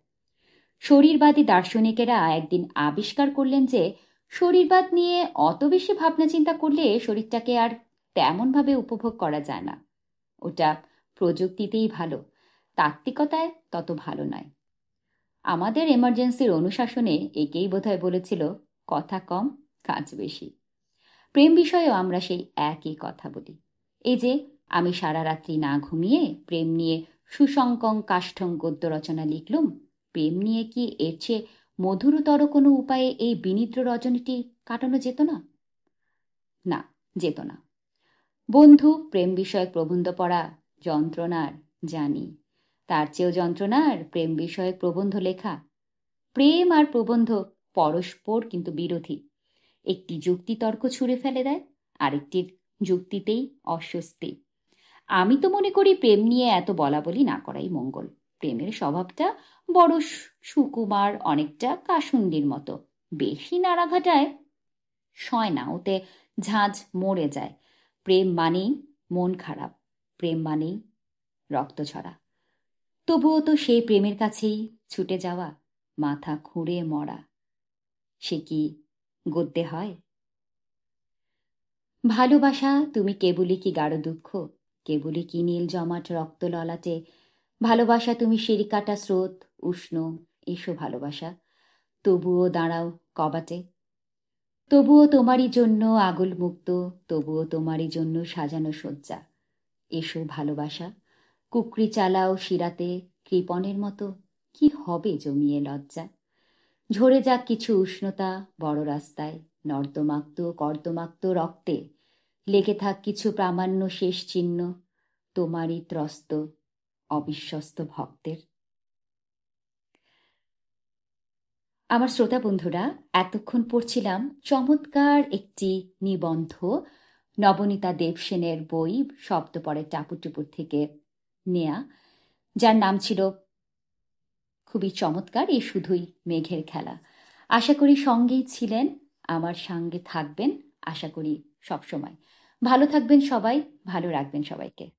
শরীরবাদী দার্শনিকেরা একদিন আবিষ্কার করলেন যে শরীরবাদ নিয়ে অত বেশি ভাবনা চিন্তা করলে শরীরটাকে আর তেমনভাবে উপভোগ করা যায় না। ওটা প্রযুক্তিতেই ভালো, তাত্ত্বিকতায় তত ভালো নয়। আমাদের এমার্জেন্সির অনুশাসনে একেই বোধহয় বলেছিল, কথা কম, কাজ বেশি। প্রেম বিষয়েও আমরা সেই একই কথা বলি। এই যে আমি সারা রাত্রি না ঘুমিয়ে প্রেম নিয়ে সুসংকং কাষ্ঠং গদ্য রচনা লিখলুম, প্রেম নিয়ে কি এর চেয়ে মধুরতর কোনো উপায়ে এই বিনিদ্র রজনীটি কাটানো যেত না? না, যেত না। বন্ধু প্রেম বিষয়ক প্রবন্ধ পড়া যন্ত্রণার, জানি। তার চেয়েও যন্ত্রণার প্রেম বিষয়ক প্রবন্ধ লেখা। প্রেম আর প্রবন্ধ পরস্পর কিন্তু বিরোধী। একটি যুক্তিতর্ক ছুঁড়ে ফেলে দেয়, আরেকটির যুক্তিতেই অস্বস্তি। আমি তো মনে করি প্রেম নিয়ে এত বলাবলি না করাই মঙ্গল। প্রেমের স্বভাবটা বড় সুকুমার, অনেকটা কাসুন্ডির মতো। বেশি নাড়াঘাটায় সয় না, ওতে ঝাঁঝ মরে যায়। প্রেম মানেই মন খারাপ, প্রেম মানেই রক্ত ঝরা। তবুও তো সেই প্রেমের কাছেই ছুটে যাওয়া, মাথা খুঁড়ে মরা। সে কি গদ্যে হয়? ভালোবাসা তুমি কেবলই কি গাঢ় দুঃখ, কেবলই কি নীল জমাট রক্ত ললাটে? ভালোবাসা তুমি সিঁড়ি কাটা স্রোত, উষ্ণ, এসো ভালোবাসা, তবুও দাঁড়াও কবাটে। তবুও তোমারই জন্য আগল মুক্ত, তবুও তোমারই জন্য সাজানো শয্যা। এসো ভালোবাসা, কুকরি চালাও শিরাতে, কৃপণের মতো কি হবে জমিয়ে লজ্জা। ঝরে যাক কিছু উষ্ণতা বড় রাস্তায়, নর্দমাক্ত কর্দমাক্ত রক্তে। লেগে থাক কিছু প্রামাণ্য শেষ চিহ্ন, তোমারই ত্রস্ত অবিশ্বস্ত ভক্তের। আমার শ্রোতা বন্ধুরা, এতক্ষণ পড়ছিলাম চমৎকার একটি নিবন্ধ, নবনীতা দেবসেনের বই শব্দ পড়ে টাপুটুপুর থেকে নেয়া, যার নাম ছিল খুবই চমৎকার, এই শুধুই মেঘের খেলা। আশা করি সঙ্গেই ছিলেন, আমার সঙ্গে থাকবেন, আশা করি সব সময়। ভালো থাকবেন সবাই, ভালো রাখবেন সবাইকে।